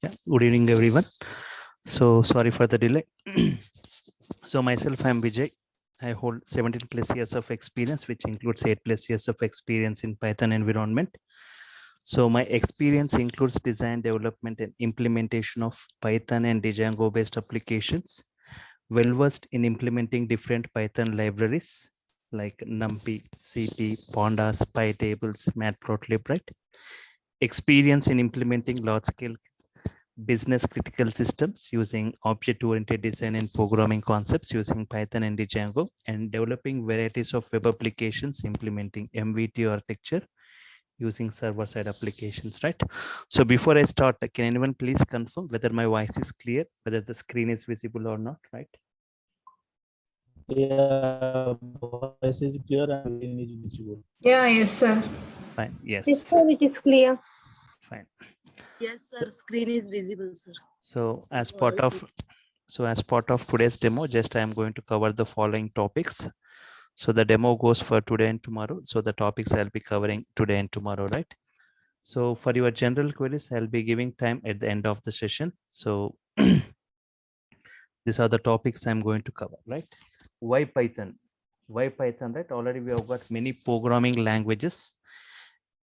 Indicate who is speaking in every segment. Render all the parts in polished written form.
Speaker 1: Good evening, everyone. So sorry for the delay. So myself, I'm Vijay. I hold 17 plus years of experience, which includes 8 plus years of experience in Python environment. So my experience includes design, development, and implementation of Python and Django based applications. Well versed in implementing different Python libraries like NumPy, CP, Pandas, PyTables, Matplotlib, right? Experience in implementing large scale business critical systems using object-oriented design and programming concepts using Python and Django, and developing varieties of web applications implementing MVT architecture using server-side applications, right? So before I start, can anyone please confirm whether my voice is clear, whether the screen is visible or not, right?
Speaker 2: Yeah, voice is clear and screen is visible.
Speaker 3: Yeah, yes, sir.
Speaker 1: Fine. Yes.
Speaker 4: Yes, sir, it is clear.
Speaker 1: Fine.
Speaker 5: Yes, sir. Screen is visible, sir.
Speaker 1: So as part of today's demo, just I am going to cover the following topics. So the demo goes for today and tomorrow. So the topics I'll be covering today and tomorrow, right? So for your general queries, I'll be giving time at the end of the session. So these are the topics I'm going to cover, right? Why Python? Why Python, right? Already we have got many programming languages,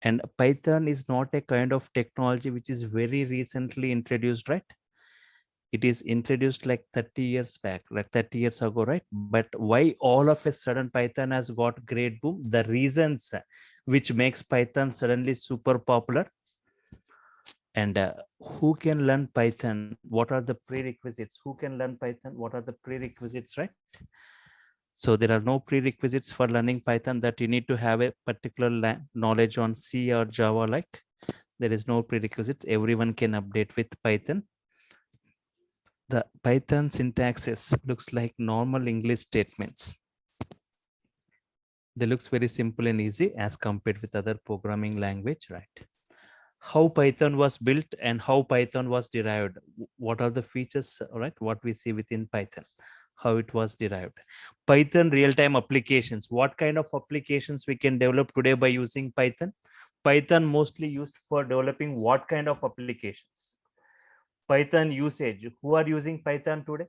Speaker 1: and Python is not a kind of technology which is very recently introduced, right? It is introduced like 30 years back, like 30 years ago, right? But why all of a sudden Python has got great boom? The reasons which makes Python suddenly super popular, and who can learn Python? What are the prerequisites? Who can learn Python? What are the prerequisites, right? So there are no prerequisites for learning Python that you need to have a particular knowledge on C or Java. Like there is no prerequisites. Everyone can update with Python. The Python syntaxes looks like normal English statements. They looks very simple and easy as compared with other programming language, right? How Python was built and how Python was derived. What are the features, right? What we see within Python, how it was derived. Python real-time applications. What kind of applications we can develop today by using Python? Python mostly used for developing what kind of applications? Python usage. Who are using Python today?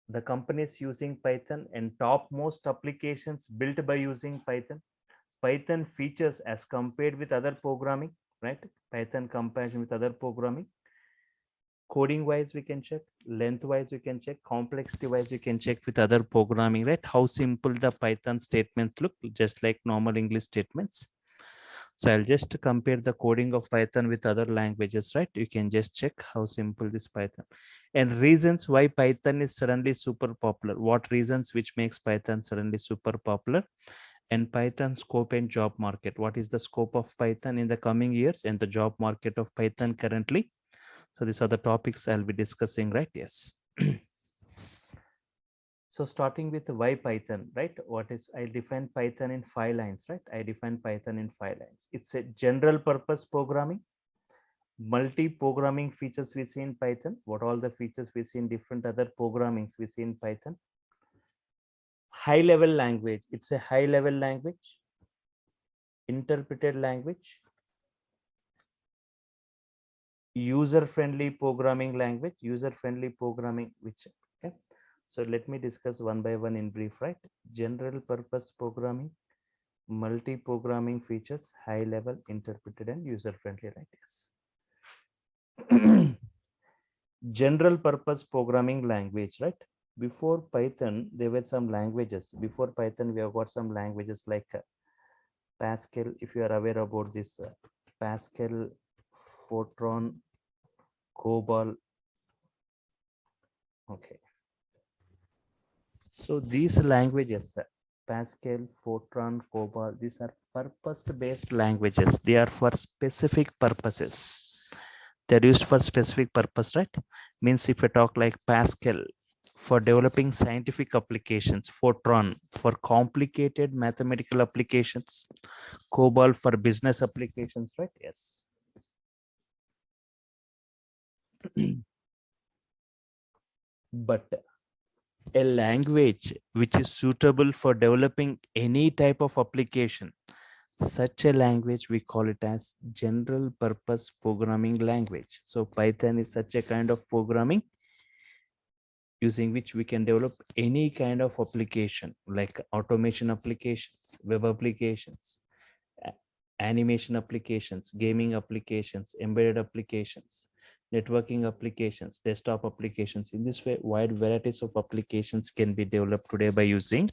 Speaker 1: The companies using Python and topmost applications built by using Python. Python features as compared with other programming, right? Python comparison with other programming. Coding wise, we can check. Length wise, we can check. Complexity wise, we can check with other programming, right? How simple the Python statements look, just like normal English statements. So I'll just compare the coding of Python with other languages, right? You can just check how simple this Python, and reasons why Python is suddenly super popular. What reasons which makes Python suddenly super popular? And Python scope and job market. What is the scope of Python in the coming years and the job market of Python currently? So these are the topics I'll be discussing, right? Yes. So starting with why Python, right? I define Python in 5 lines, right? I define Python in 5 lines. It's a general purpose programming. Multi-programming features we see in Python. What all the features we see in different other programmings we see in Python. High level language. It's a high level language. Interpreted language. User-friendly programming language. User-friendly programming, which, okay. So let me discuss one by one in brief, right? General purpose programming, multi-programming features, high level, interpreted, and user-friendly, right? Yes. General purpose programming language, right? Before Python, there were some languages. Before Python, we have got some languages like Pascal, if you are aware about this, Pascal, Fortran, COBOL. Okay. So these languages, Pascal, Fortran, COBOL, these are purpose-based languages. They are for specific purposes. They're used for specific purpose, right? Means if you talk like Pascal for developing scientific applications, Fortran for complicated mathematical applications, COBOL for business applications, right? Yes. But a language which is suitable for developing any type of application, Such a language, we call it as general purpose programming language. So Python is such a kind of programming using which we can develop any kind of application, like automation applications, web applications, animation applications, gaming applications, embedded applications, networking applications, desktop applications. In this way, wide varieties of applications can be developed today by using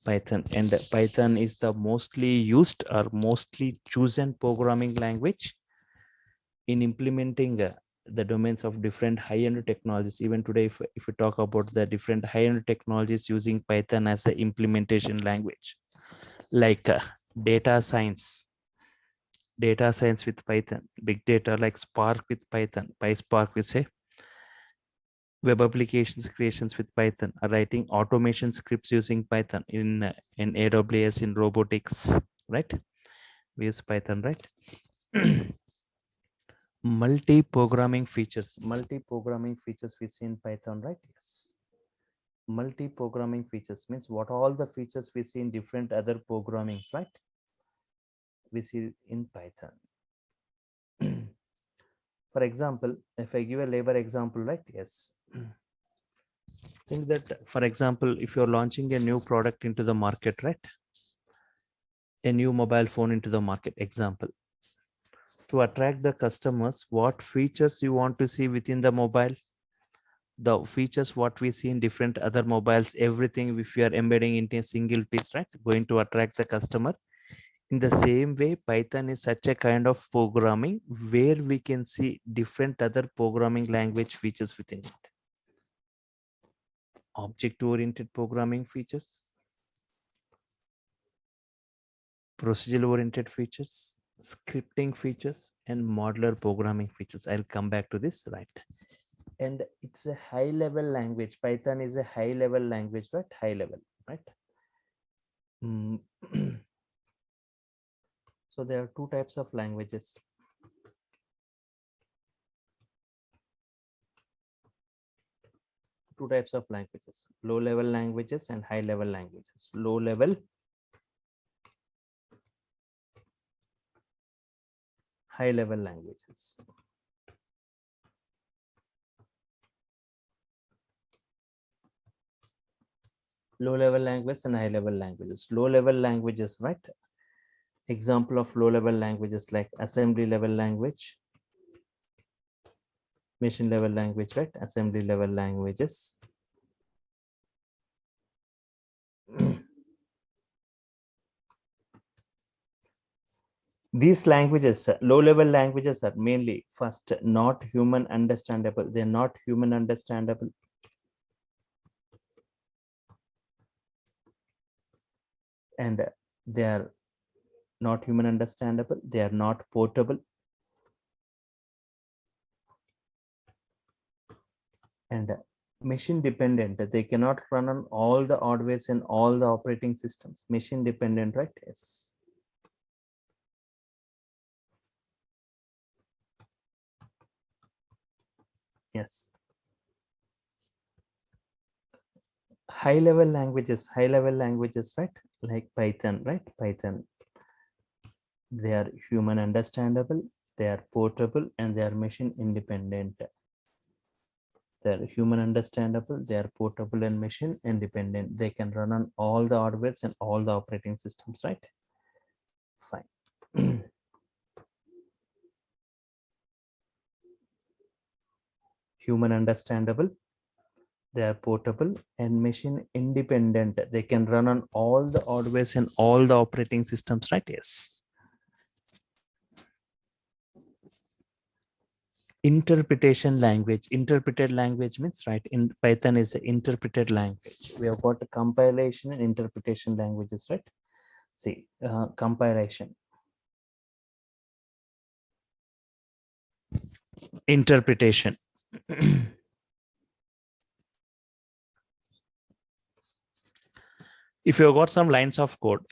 Speaker 1: Python. And Python is the mostly used or mostly chosen programming language in implementing the domains of different high-end technologies. Even today, if we talk about the different high-end technologies using Python as the implementation language, like data science with Python, big data like Spark with Python, PySpark with say, web applications creations with Python, writing automation scripts using Python in AWS, in robotics, right? We use Python, right? Multi-programming features we see in Python, right? Yes. Multi-programming features means what all the features we see in different other programmings, right? We see in Python. For example, if I give a labor example, right? Yes. Think that, for example, if you're launching a new product into the market, right? A new mobile phone into the market, example. To attract the customers, what features you want to see within the mobile? The features what we see in different other mobiles, everything if we are embedding into a single piece, right? Going to attract the customer. In the same way, Python is such a kind of programming where we can see different other programming language features within it. Object-oriented programming features, procedural-oriented features, scripting features, and modular programming features. I'll come back to this, right? And it's a high-level language. Python is a high-level language, right? High level, right? So there are two types of languages. Two types of languages: low-level languages and high-level languages. Low-level, high-level languages. Low-level languages and high-level languages. Low-level languages, right? Example of low-level languages like assembly level language, machine level language, right? Assembly level languages. These languages, low-level languages, are mainly first not human understandable. They're not human understandable. And they are not human understandable. They are not portable. And machine dependent. They cannot run on all the hardwares and all the operating systems. Machine dependent, right? Yes. Yes. High-level languages, right? Like Python, right? Python. They are human understandable, they are portable, and they are machine independent. They are human understandable, they are portable and machine independent. They can run on all the hardwares and all the operating systems, right? Fine. Human understandable, they are portable and machine independent. They can run on all the hardwares and all the operating systems, right? Yes. Interpretation language. Interpreted language means, right, in Python is an interpreted language. We have got a compilation and interpretation languages, right? See, compilation, interpretation. If you've got some lines of code,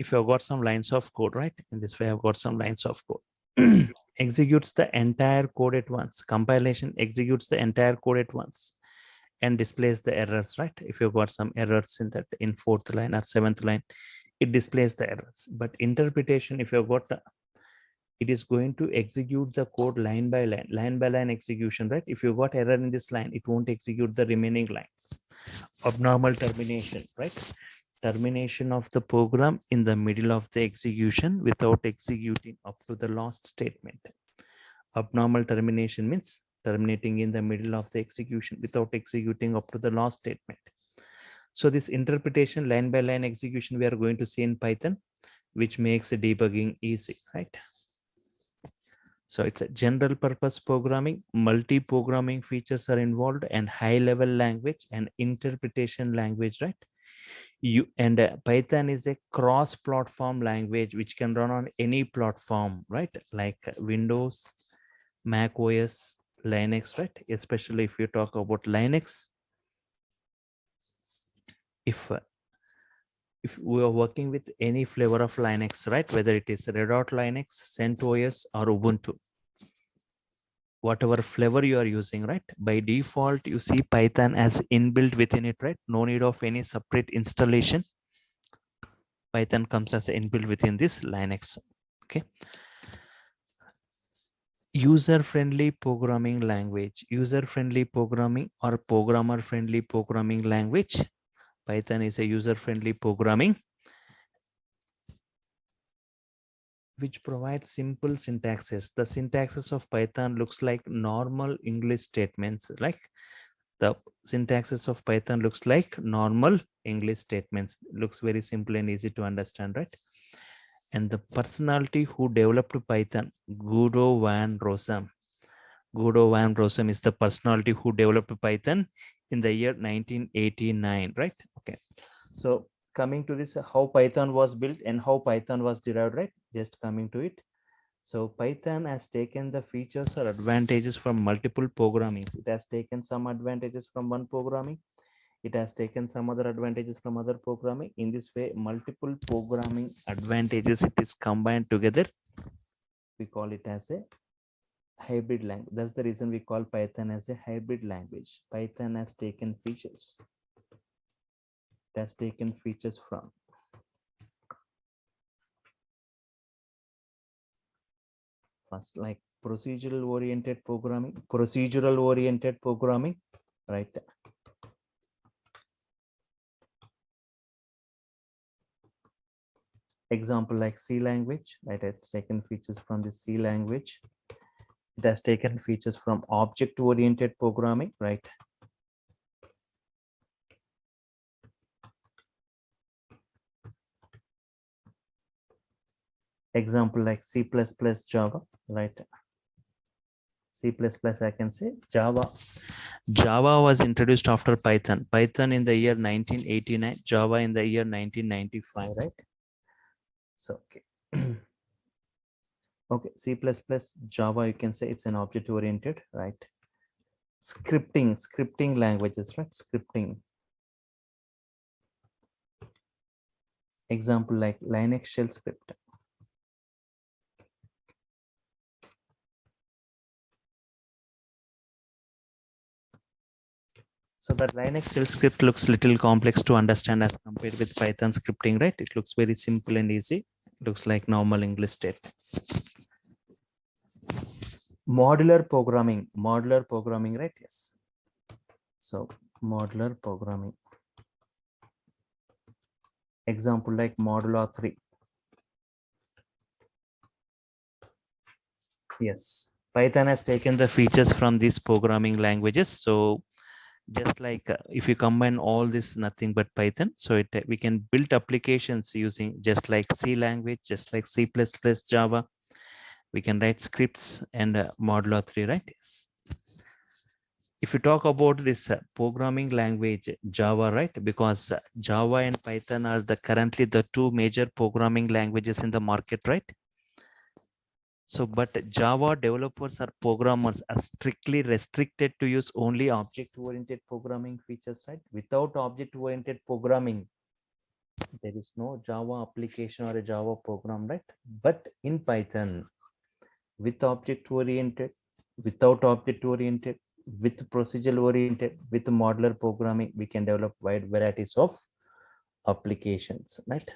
Speaker 1: right? In this way, I've got some lines of code. Executes the entire code at once. Compilation executes the entire code at once and displays the errors, right? If you've got some errors in that, in 4th line or 7th line, it displays the errors. But interpretation, if you've got it is going to execute the code line by line execution, right? If you got error in this line, it won't execute the remaining lines. Abnormal termination, right? Termination of the program in the middle of the execution without executing up to the last statement. Abnormal termination means terminating in the middle of the execution without executing up to the last statement. So this interpretation line by line execution we are going to see in Python, which makes debugging easy, right? So it's a general purpose programming, multi-programming features are involved, and high level language and interpretation language, right? Python is a cross-platform language which can run on any platform, right? Like Windows, Mac OS, Linux, right? Especially if you talk about Linux, if we are working with any flavor of Linux, right? Whether it is Red Hat Linux, CentOS, or Ubuntu, whatever flavor you are using, right? By default, you see Python as inbuilt within it, right? No need of any separate installation. Python comes as inbuilt within this Linux. Okay. User-friendly programming language, user-friendly programming or programmer-friendly programming language. Python is a user-friendly programming which provides simple syntaxes. The syntaxes of Python looks like normal English statements. Like the syntaxes of Python looks like normal English statements. Looks very simple and easy to understand, right? And the personality who developed Python, Guido van Rossum. Guido van Rossum is the personality who developed Python in the year 1989, right? Okay. So coming to this, how Python was built and how Python was derived, right? Just coming to it. So Python has taken the features or advantages from multiple programming. It has taken some advantages from one programming. It has taken some other advantages from other programming. In this way, multiple programming advantages, it is combined together. We call it as a hybrid language. That's the reason we call Python as a hybrid language. Python has taken features. It has taken features from first, like procedural oriented programming, right? Example like C language, right? It's taken features from the C language. It has taken features from object oriented programming, right? Example like C++, Java, right? C++, I can say Java. Java was introduced after Python. Python in the year 1989, Java in the year 1995, right? So, okay. Okay, C++, Java, you can say it's an object oriented, right? Scripting languages, right? Scripting. Example like Linux shell script. So that Linux shell script looks little complex to understand as compared with Python scripting, right? It looks very simple and easy. It looks like normal English statements. Modular programming, right? Yes. So modular programming. Example like modulo 3. Yes, Python has taken the features from these programming languages. So just like if you combine all this, nothing but Python, so we can build applications using just like C language, just like C++, Java. We can write scripts and modulo 3, right? Yes. If you talk about this programming language Java, right? Because Java and Python are currently the two major programming languages in the market, right? So, but Java developers or programmers are strictly restricted to use only object-oriented programming features, right? Without object-oriented programming, there is no Java application or a Java program, right? But in Python, with object-oriented, without object-oriented, with procedural-oriented, with modular programming, we can develop wide varieties of applications, right?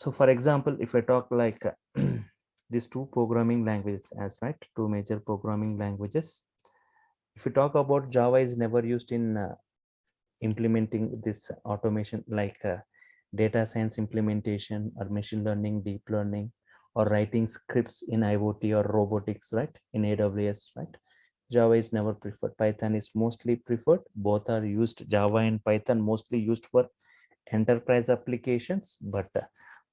Speaker 1: So for example, if I talk like these two programming languages as right, two major programming languages. If you talk about Java is never used in implementing this automation like data science implementation or machine learning, deep learning, or writing scripts in IoT or robotics, right? In AWS, right? Java is never preferred. Python is mostly preferred. Both are used. Java and Python mostly used for enterprise applications, but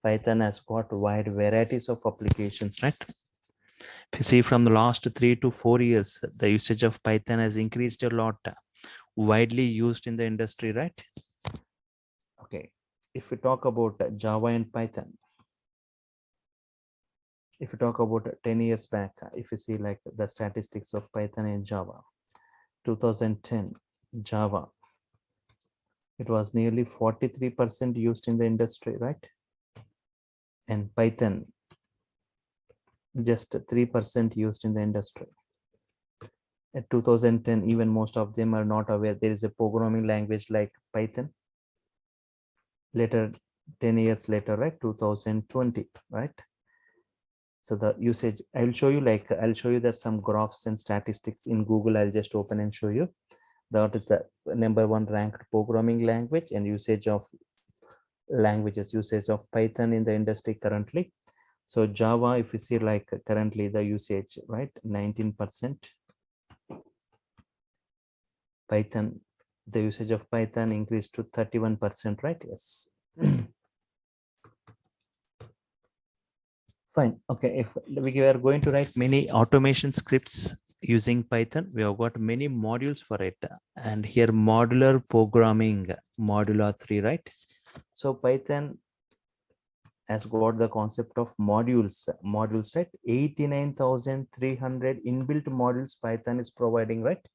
Speaker 1: Python has got wide varieties of applications, right? If you see from the last 3 to 4 years, the usage of Python has increased a lot, widely used in the industry, right? Okay, if we talk about Java and Python, if you talk about 10 years back, if you see like the statistics of Python and Java, 2010, Java, it was nearly 43% used in the industry, right? And Python, just 3% used in the industry. At 2010, even most of them are not aware there is a programming language like Python. Later, 10 years later, right, 2020, right? So the usage, I will show you like, I'll show you that some graphs and statistics in Google. I'll just open and show you. That is the #1 ranked programming language and usage of languages, usage of Python in the industry currently. So Java, if you see like currently the usage, right, 19%. Python, the usage of Python increased to 31%, right? Yes. Fine. Okay. If we are going to write many automation scripts using Python, we have got many modules for it. And here modular programming, modular 3, right? So Python has got the concept of modules, right? 89,300 inbuilt modules Python is providing, right?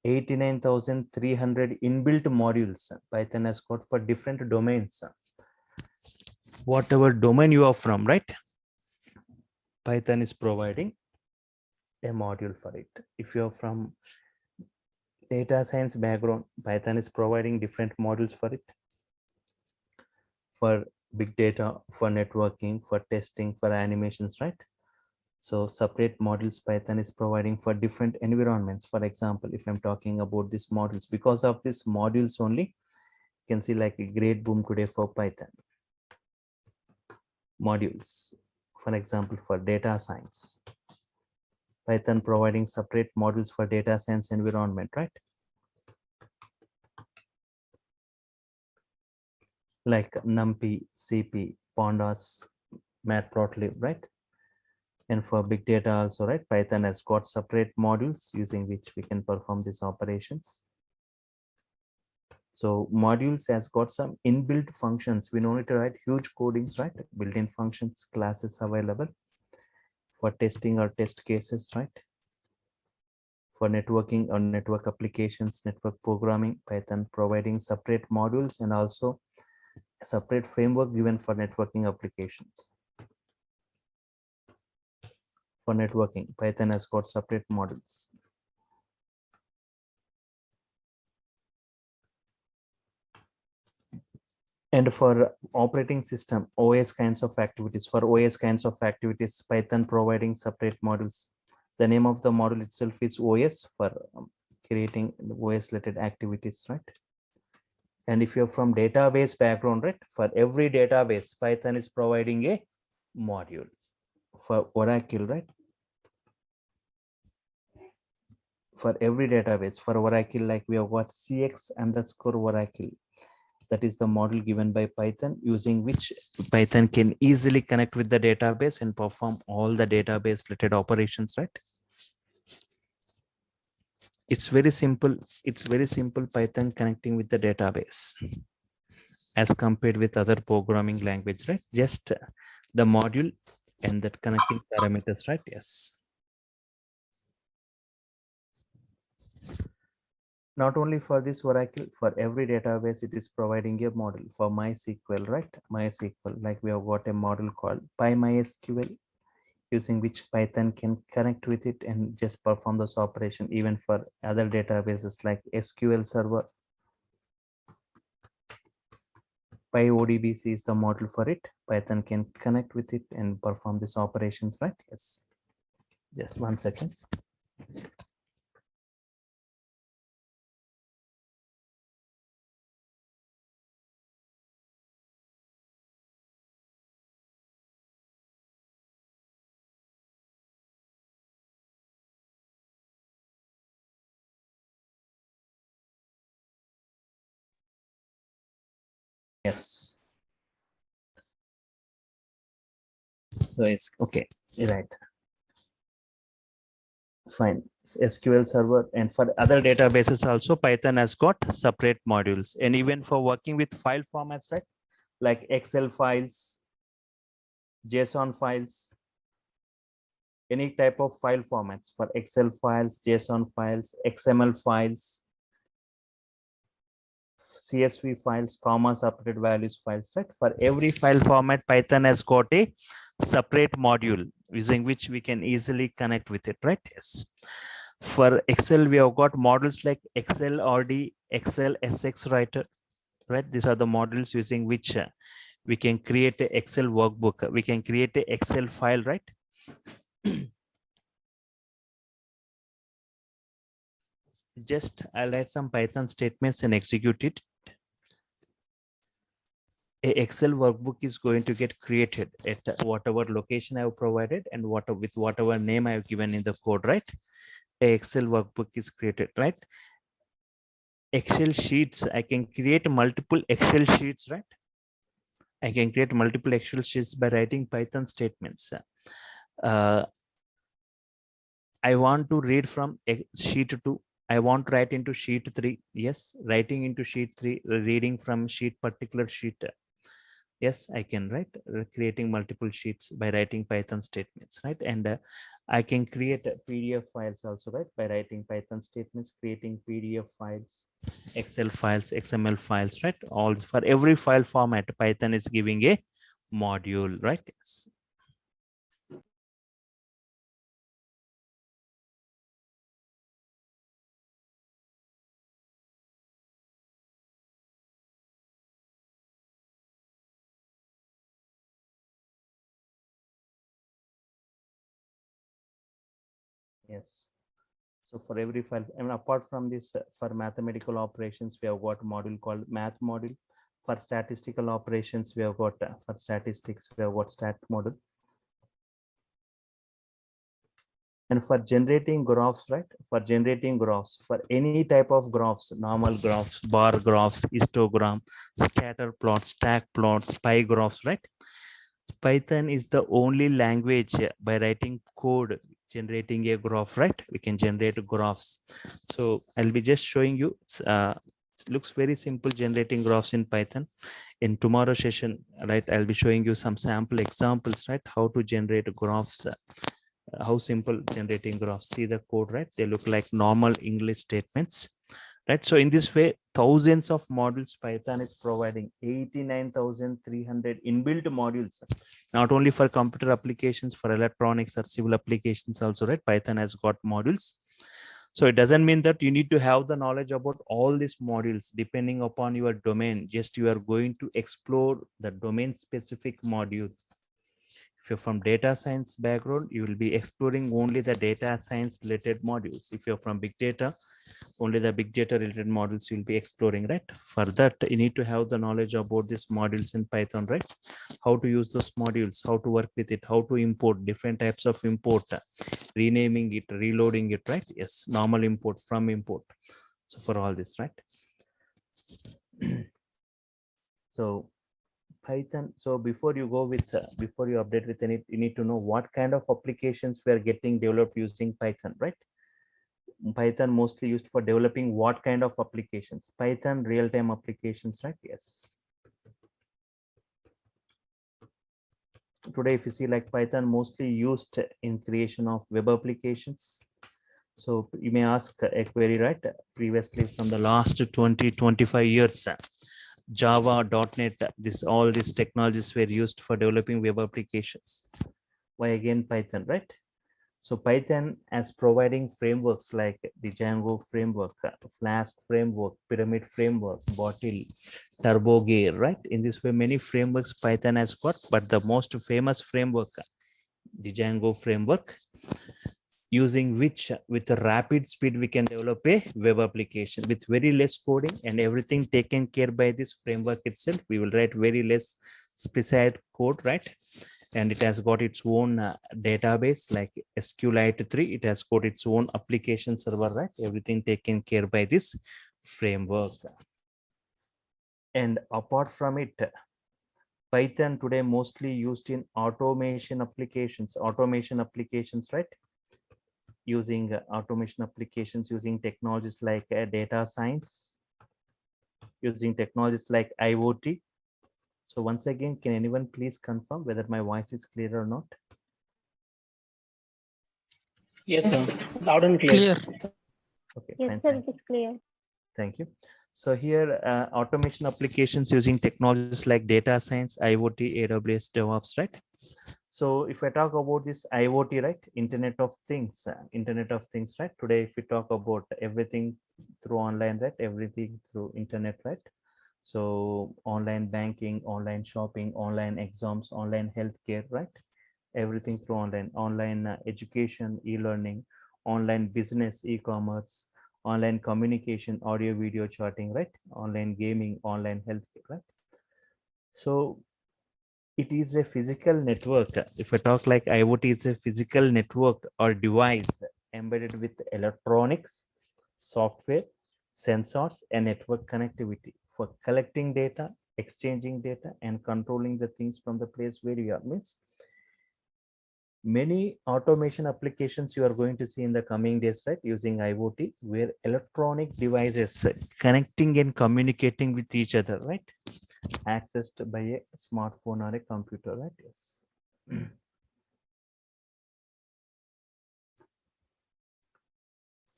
Speaker 1: 89,300 inbuilt modules Python has got for different domains. Whatever domain you are from, right? Python is providing a module for it. If you're from data science background, Python is providing different modules for it. For big data, for networking, for testing, for animations, right? So separate modules Python is providing for different environments. For example, if I'm talking about these modules, because of these modules only, you can see like a great boom today for Python. Modules, for example, for data science, Python providing separate modules for data science environment, right? Like NumPy, CP, Pandas, Matplotlib, right? And for big data also, right? Python has got separate modules using which we can perform these operations. So modules has got some inbuilt functions. We don't need to write huge codings, right? Built-in functions, classes available for testing or test cases, right? For networking or network applications, network programming, Python providing separate modules and also a separate framework given for networking applications. For networking, Python has got separate modules. And for operating system, OS kinds of activities, Python providing separate modules. The name of the module itself is OS for creating OS related activities, right? And if you're from database background, right, for every database, Python is providing a module. For Oracle, right? For every database, for Oracle, like we have got CX_Oracle. That is the model given by Python, using which Python can easily connect with the database and perform all the database related operations, right? It's very simple. It's very simple Python connecting with the database as compared with other programming language, right? Just the module and that connecting parameters, right? Yes. Not only for this Oracle, for every database, it is providing a model. For MySQL, right? MySQL, like we have got a model called PyMySQL, using which Python can connect with it and just perform this operation. Even for other databases like SQL Server, PyODBC is the model for it. Python can connect with it and perform these operations, right? Yes. Just 1 second. Yes. So it's okay, right? Fine. SQL Server, and for other databases also, Python has got separate modules. And even for working with file formats, right? Like Excel files, JSON files, any type of file formats for Excel files, JSON files, XML files, CSV files, comma separated values files, right? For every file format, Python has got a separate module using which we can easily connect with it, right? Yes. For Excel, we have got models like Excel RD, Excel SX Writer, right? These are the models using which we can create a Excel workbook. We can create a Excel file, right? Just I'll write some Python statements and execute it. A Excel workbook is going to get created at whatever location I have provided and with whatever name I have given in the code, right? A Excel workbook is created, right? Excel sheets, I can create multiple Excel sheets, right? I can create multiple Excel sheets by writing Python statements. I want to read from sheet 2. I want to write into sheet 3. Yes, writing into sheet 3, reading from particular sheet. Yes, I can write, creating multiple sheets by writing Python statements, right? And I can create PDF files also, right? By writing Python statements, creating PDF files, Excel files, XML files, right? All for every file format, Python is giving a module, right? Yes. Yes. So for every file, I mean, apart from this, for mathematical operations, we have got a module called math module. For statistical operations, we have got for statistics, we have got stat module. And for generating graphs, right? For generating graphs, for any type of graphs, normal graphs, bar graphs, histogram, scatter plots, stack plots, pie graphs, right? Python is the only language by writing code generating a graph, right? We can generate graphs. So I'll be just showing you. It looks very simple generating graphs in Python. In tomorrow session, right, I'll be showing you some sample examples, right? How to generate graphs. How simple generating graphs. See the code, right? They look like normal English statements, right? So in this way, thousands of modules Python is providing, 89,300 inbuilt modules, not only for computer applications, for electronics or civil applications also, right? Python has got modules. So it doesn't mean that you need to have the knowledge about all these modules. Depending upon your domain, just you are going to explore the domain specific module. If you're from data science background, you will be exploring only the data science related modules. If you're from big data, only the big data related models you'll be exploring, right? For that, you need to have the knowledge about these modules in Python, right? How to use those modules, how to work with it, how to import different types of import, renaming it, reloading it, right? Yes, normal import, from import. So for all this, right? So Python. So before you go with, before you update with any, you need to know what kind of applications we are getting developed using Python, right? Python mostly used for developing what kind of applications? Python real-time applications, right? Yes. Today, if you see, like Python mostly used in creation of web applications. So you may ask a query, right? Previously, from the last 20-25 years, Java, .NET, all these technologies were used for developing web applications. Why again Python, right? So Python as providing frameworks like the Django framework, Flask framework, Pyramid framework, Bottle, TurboGear, right? In this way, many frameworks Python has got, but the most famous framework, the Django framework, using which with a rapid speed we can develop a web application with very less coding and everything taken care by this framework itself. We will write very less specified code, right? And it has got its own database like SQLite 3. It has got its own application server, right? Everything taken care by this framework. And apart from it, Python today mostly used in automation applications, right? Using automation applications, using technologies like data science, using technologies like IoT. So once again, can anyone please confirm whether my voice is clear or not?
Speaker 2: Yes, sir. Loud and clear.
Speaker 1: Okay,
Speaker 3: Yes,
Speaker 1: fine,
Speaker 3: sir,
Speaker 1: fine.
Speaker 3: it is clear.
Speaker 1: Thank you. So here, automation applications using technologies like data science, IoT, AWS, DevOps, right? So if I talk about this IoT, right, Internet of Things, right? Today, if we talk about everything through online, right, everything through internet, right? So online banking, online shopping, online exams, online healthcare, right? Everything through online education, e-learning, online business, e-commerce, online communication, audio, video chatting, right? Online gaming, online healthcare, right? So it is a physical network. If I talk like IoT is a physical network or device embedded with electronics, software, sensors, and network connectivity for collecting data, exchanging data, and controlling the things from the place where you are. Means many automation applications you are going to see in the coming days, right? Using IoT, where electronic devices connecting and communicating with each other, right? Accessed by a smartphone or a computer, right? Yes.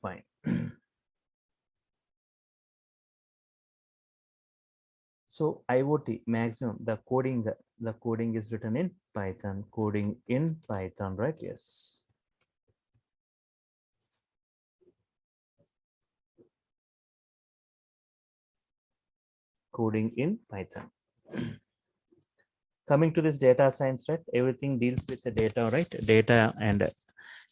Speaker 1: Fine. So IoT maximum, the coding is written in Python, coding in Python, right? Yes. Coding in Python. Coming to this data science, right? Everything deals with the data, right? Data and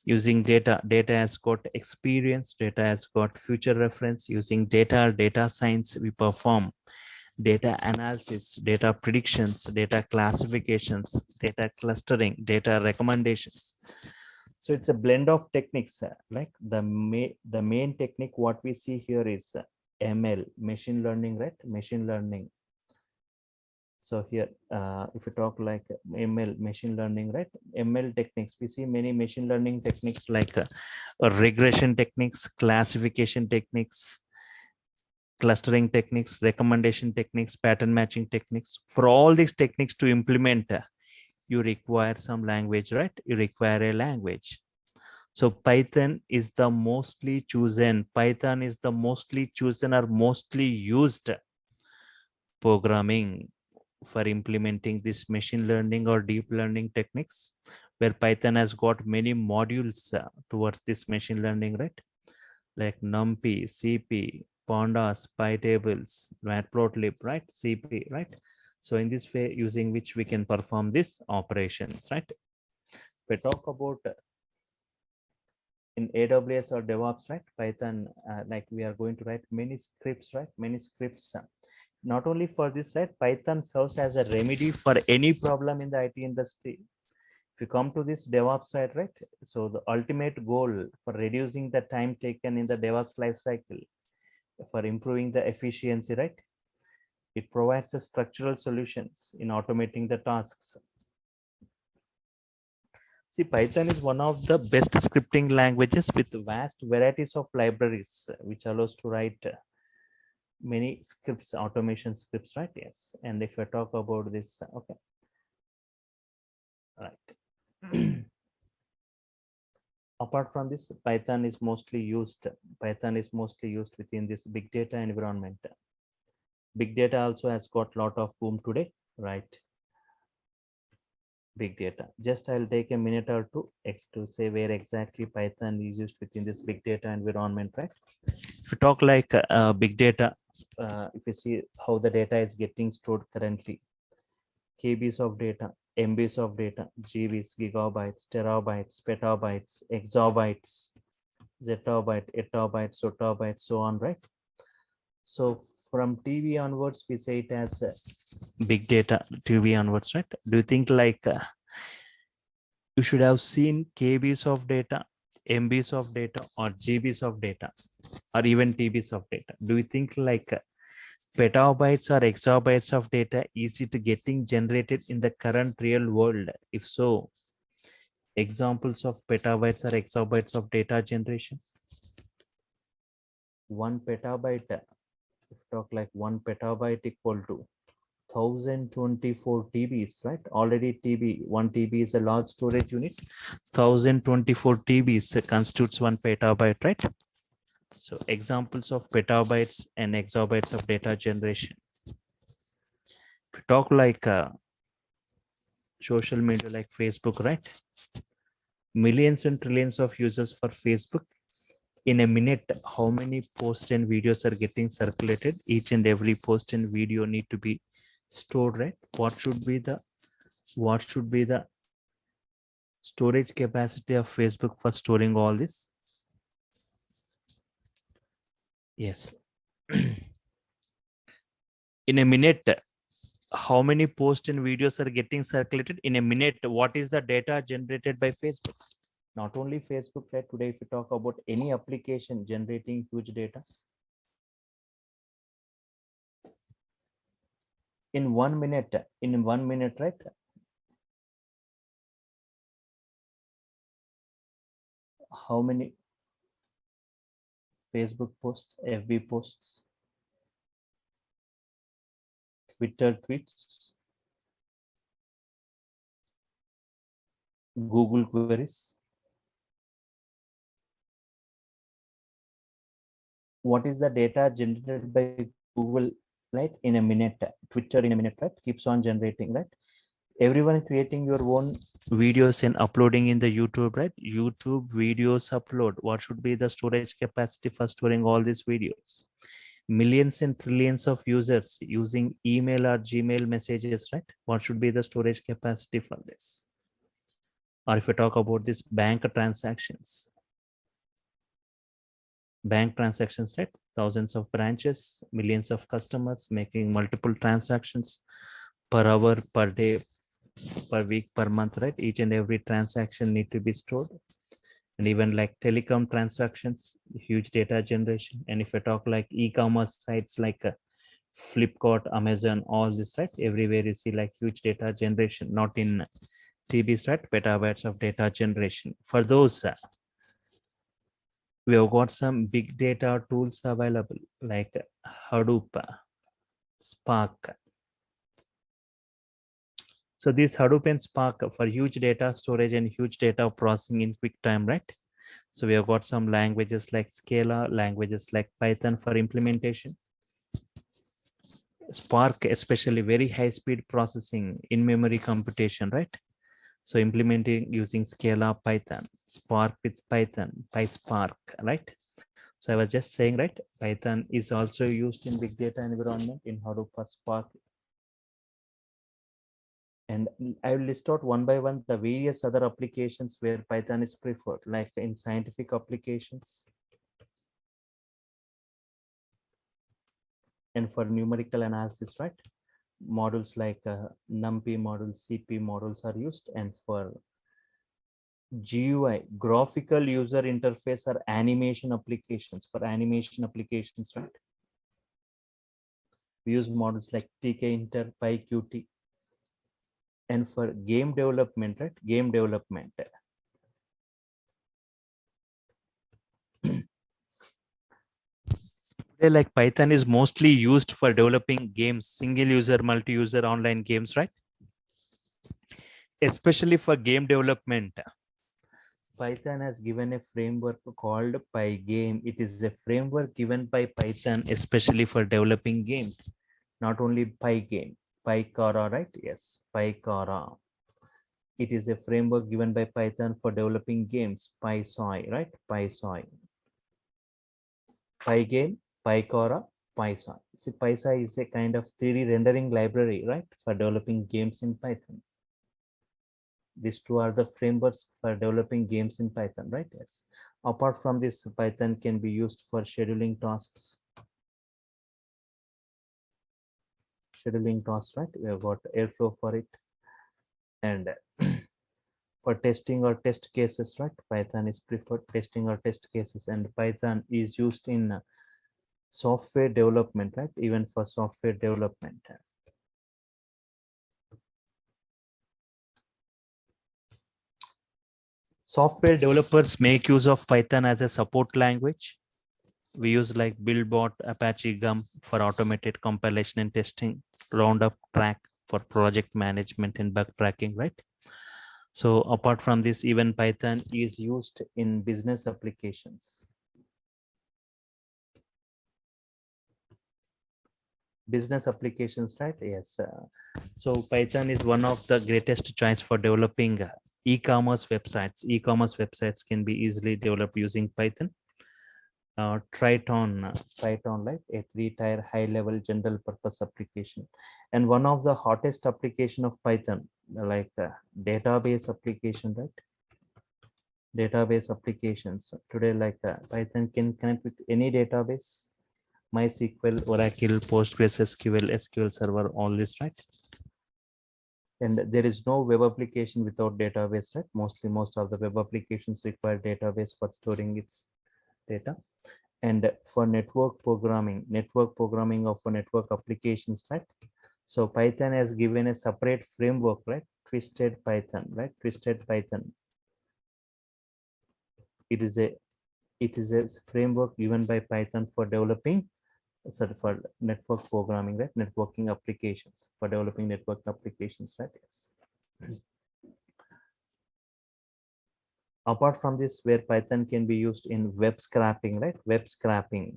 Speaker 1: using data has got experience, data has got future reference. Using data science, we perform data analysis, data predictions, data classifications, data clustering, data recommendations. So it's a blend of techniques. Like the main technique what we see here is ML, machine learning, right? Machine learning. So here, if we talk like ML, machine learning, right? ML techniques, we see many machine learning techniques like regression techniques, classification techniques, clustering techniques, recommendation techniques, pattern matching techniques. For all these techniques to implement, you require some language, right? You require a language. So Python is the mostly chosen. Python is the mostly chosen or mostly used programming for implementing this machine learning or deep learning techniques, where Python has got many modules towards this machine learning, right? Like NumPy, CP, Pandas, PyTables, Matplotlib, right? CP, right? So in this way, using which we can perform these operations, right? If we talk about in AWS or DevOps, right? Python, like we are going to write many scripts, right? Many scripts. Not only for this, right? Python serves as a remedy for any problem in the IT industry. If you come to this DevOps side, right? So the ultimate goal for reducing the time taken in the DevOps lifecycle, for improving the efficiency, right? It provides the structural solutions in automating the tasks. See, Python is one of the best scripting languages with vast varieties of libraries, which allows to write many scripts, automation scripts, right? Yes. And if I talk about this, okay. Right. Apart from this, Python is mostly used within this big data environment. Big data also has got a lot of boom today, right? big data. Just I'll take a minute or two to say where exactly Python is used within this big data environment, right? If you talk like big data, if you see how the data is getting stored currently, KBs of data, MBs of data, GBs, gigabytes, terabytes, petabytes, exabytes, zettabyte, etabyte, sotabyte, so on, right? So from TV onwards, we say it as big data. TV onwards, right? Do you think like you should have seen KBs of data, MBs of data, or GBs of data, or even TBs of data? Do you think like petabytes or exabytes of data easy to getting generated in the current real world? If so, examples of petabytes or exabytes of data generation. 1 petabyte, if talk like 1 petabyte equal to 1024 TBs, right? Already TB, 1 TB is a large storage unit. 1024 TBs constitutes 1 petabyte, right? So examples of petabytes and exabytes of data generation. If we talk like social media like Facebook, right? Millions and trillions of users for Facebook. In a minute, how many posts and videos are getting circulated? Each and every post and video need to be stored, right? What should be the storage capacity of Facebook for storing all this? Yes. In a minute, how many posts and videos are getting circulated in a minute? What is the data generated by Facebook? Not only Facebook, right? Today, if you talk about any application generating huge data, in 1 minute, right? How many Facebook posts, FB posts, Twitter tweets, Google queries? What is the data generated by Google, right? In a minute, Twitter in a minute, right? Keeps on generating, right? Everyone creating your own videos and uploading in the YouTube, right? YouTube videos upload. What should be the storage capacity for storing all these videos? Millions and trillions of users using email or Gmail messages, right? What should be the storage capacity for this? Or if we talk about this bank transactions, right? Thousands of branches, millions of customers making multiple transactions per hour, per day, per week, per month, right? Each and every transaction need to be stored. And even like telecom transactions, huge data generation. And if I talk like e-commerce sites like Flipkart, Amazon, all this, right? Everywhere you see like huge data generation, not in TBs, right? Petabytes of data generation. For those, we have got some big data tools available like Hadoop, Spark. So this Hadoop and Spark for huge data storage and huge data processing in quick time, right? So we have got some languages like Scala, languages like Python for implementation. Spark, especially very high speed processing in memory computation, right? So implementing using Scala, Python, Spark with Python, PySpark, right? So I was just saying, right? Python is also used in big data environment in Hadoop or Spark. And I will list out one by one the various other applications where Python is preferred, like in scientific applications and for numerical analysis, right? Models like NumPy models, CP models are used, and for GUI, graphical user interface or animation applications, right? We use models like tkinter, pyqt, and for game development, right? Game development. Like Python is mostly used for developing games, single user, multi-user online games, right? Especially for game development. Python has given a framework called Pygame. It is a framework given by Python, especially for developing games. Not only Pygame, Pycara, right? Yes, Pycara. It is a framework given by Python for developing games. PySoy, right? PySoy. Pygame, PyCora, PySoy. See, PySoy is a kind of 3D rendering library, right? For developing games in Python. These two are the frameworks for developing games in Python, right? Yes. Apart from this, Python can be used for scheduling tasks. Scheduling tasks, right? We have got Airflow for it. And for testing or test cases, right? Python is preferred testing or test cases, and Python is used in software development, right? Even for software development. Software developers make use of Python as a support language. We use like BuildBot, Apache Gum for automated compilation and testing, Roundup Track for project management and bug tracking, right? So apart from this, even Python is used in business applications. Business applications, right? Yes. So Python is one of the greatest choice for developing e-commerce websites. E-commerce websites can be easily developed using Python. Triton, like a 3-tier high-level general purpose application, and one of the hottest application of Python, like database application, right? Database applications today, like Python can connect with any database, MySQL, Oracle, PostgreSQL, SQL Server, all this, right? And there is no web application without database, right? Most of the web applications require database for storing its data. And for network programming of network applications, right? So Python has given a separate framework, right? Twisted Python, right? Twisted Python. It is a framework given by Python for developing, sorry, for network programming, right? Networking applications, for developing network applications, right? Yes. Apart from this, where Python can be used in web scraping, right? Web scraping.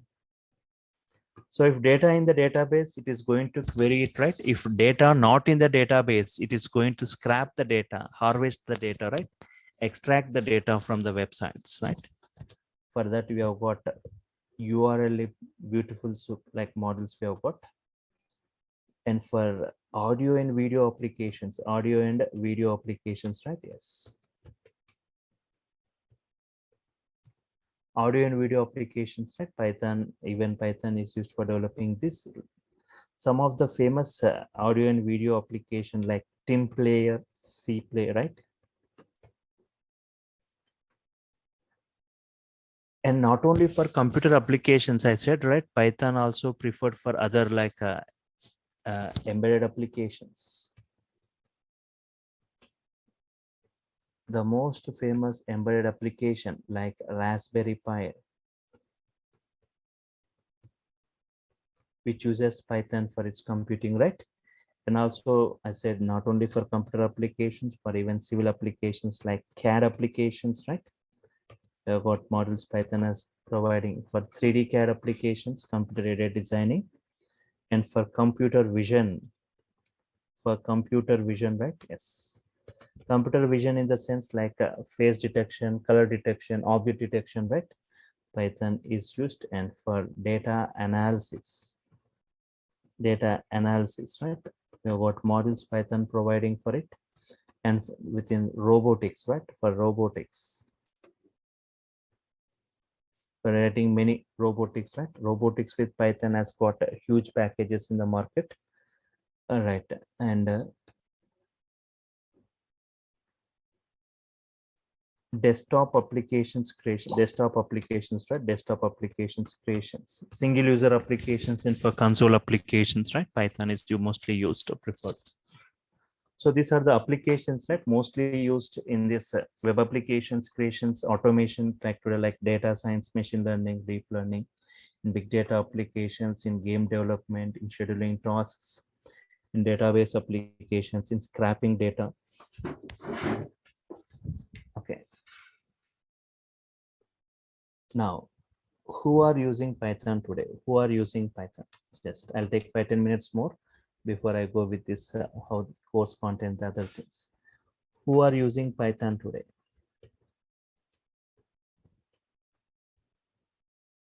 Speaker 1: So if data in the database, it is going to query it, right? If data not in the database, it is going to scrap the data, harvest the data, right? Extract the data from the websites, right? For that, we have got URL beautiful soup like models we have got. And for audio and video applications, right? Yes. Audio and video applications, right? Python is used for developing this. Some of the famous audio and video application like Tim Player, C Play, right? And not only for computer applications, I said, right? Python also preferred for other like embedded applications. The most famous embedded application like Raspberry Pi, which uses Python for its computing, right? And also, I said, not only for computer applications, but even civil applications like CAD applications, right? What models Python is providing for 3D CAD applications, computer aided designing, and for computer vision, right? Yes. Computer vision in the sense like face detection, color detection, object detection, right? Python is used. And for data analysis, right? We have got models Python providing for it. And within robotics, right? For robotics, for writing many robotics, right? Robotics with Python has got huge packages in the market. All right. And desktop applications creations, single user applications, and for console applications, right? Python is mostly used or preferred. So these are the applications, right? Mostly used in this web applications creations, automation, like data science, machine learning, deep learning, in big data applications, in game development, in scheduling tasks, in database applications, in scraping data. Okay. Now, who are using Python today? Who are using Python? Just I'll take 5-10 minutes more before I go with this how the course content, the other things. Who are using Python today?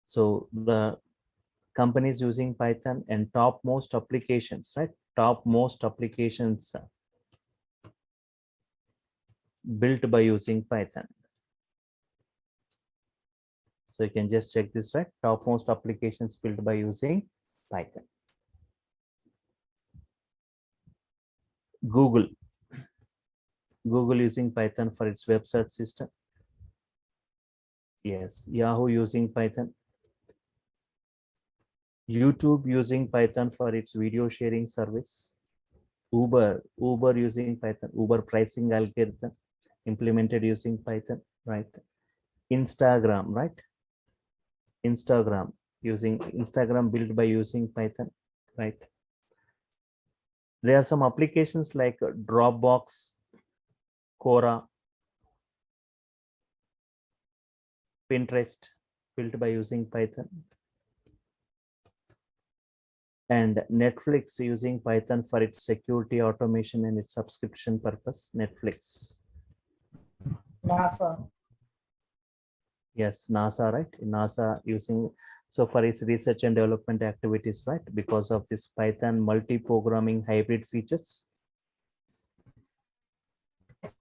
Speaker 1: So the companies using Python and topmost applications, right? Topmost applications built by using Python. So you can just check this, right? Topmost applications built by using Python. Google using Python for its web search system. Yes, Yahoo using Python. YouTube using Python for its video sharing service. Uber using Python. Uber pricing algorithm implemented using Python, right? Instagram, right? Instagram built by using Python, right? There are some applications like Dropbox, Quora, Pinterest built by using Python, and Netflix using Python for its security automation and its subscription purpose. Netflix.
Speaker 2: NASA.
Speaker 1: Yes, NASA, right? NASA using, so for its research and development activities, right? Because of this Python multi-programming hybrid features.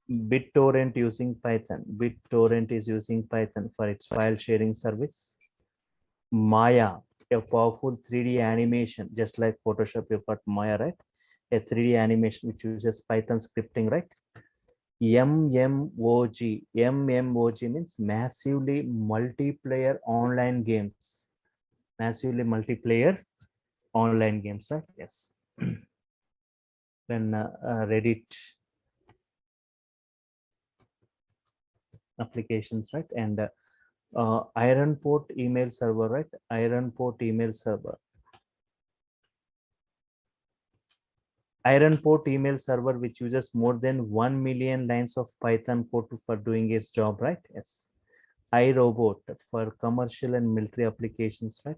Speaker 1: BitTorrent using Python. BitTorrent is using Python for its file sharing service. Maya, a powerful 3D animation, just like Photoshop, you've got Maya, right? A 3D animation which uses Python scripting, right? MMOG means massively multiplayer online games. Massively multiplayer online games, right? Yes. Then Reddit applications, right? And Iron Port email server, right? Iron Port email server. Iron Port email server, which uses more than 1 million lines of Python code for doing its job, right? Yes. iRobot for commercial and military applications, right?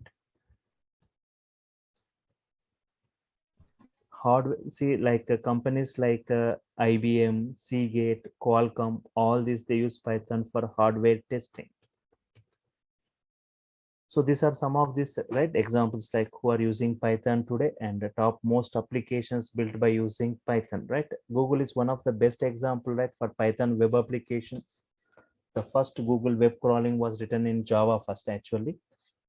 Speaker 1: Hardware, see, like companies like IBM, Seagate, Qualcomm, all these, they use Python for hardware testing. So these are some of these, right, examples like who are using Python today, and the top most applications built by using Python, right? Google is one of the best example, right, for Python web applications. The first Google web crawling was written in Java first, actually.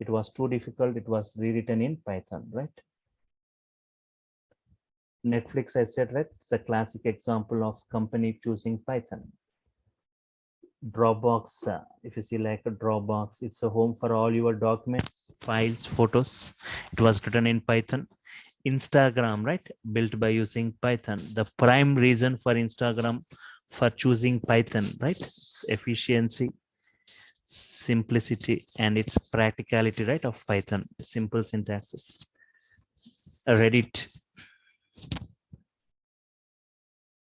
Speaker 1: It was too difficult. It was rewritten in Python, right? Netflix, I said, right? It's a classic example of company choosing Python. Dropbox, if you see like a Dropbox, it's a home for all your documents, files, photos. It was written in Python. Instagram, right? Built by using Python. The prime reason for Instagram for choosing Python, right? Efficiency, simplicity, and its practicality, right, of Python. Simple syntaxes. Reddit,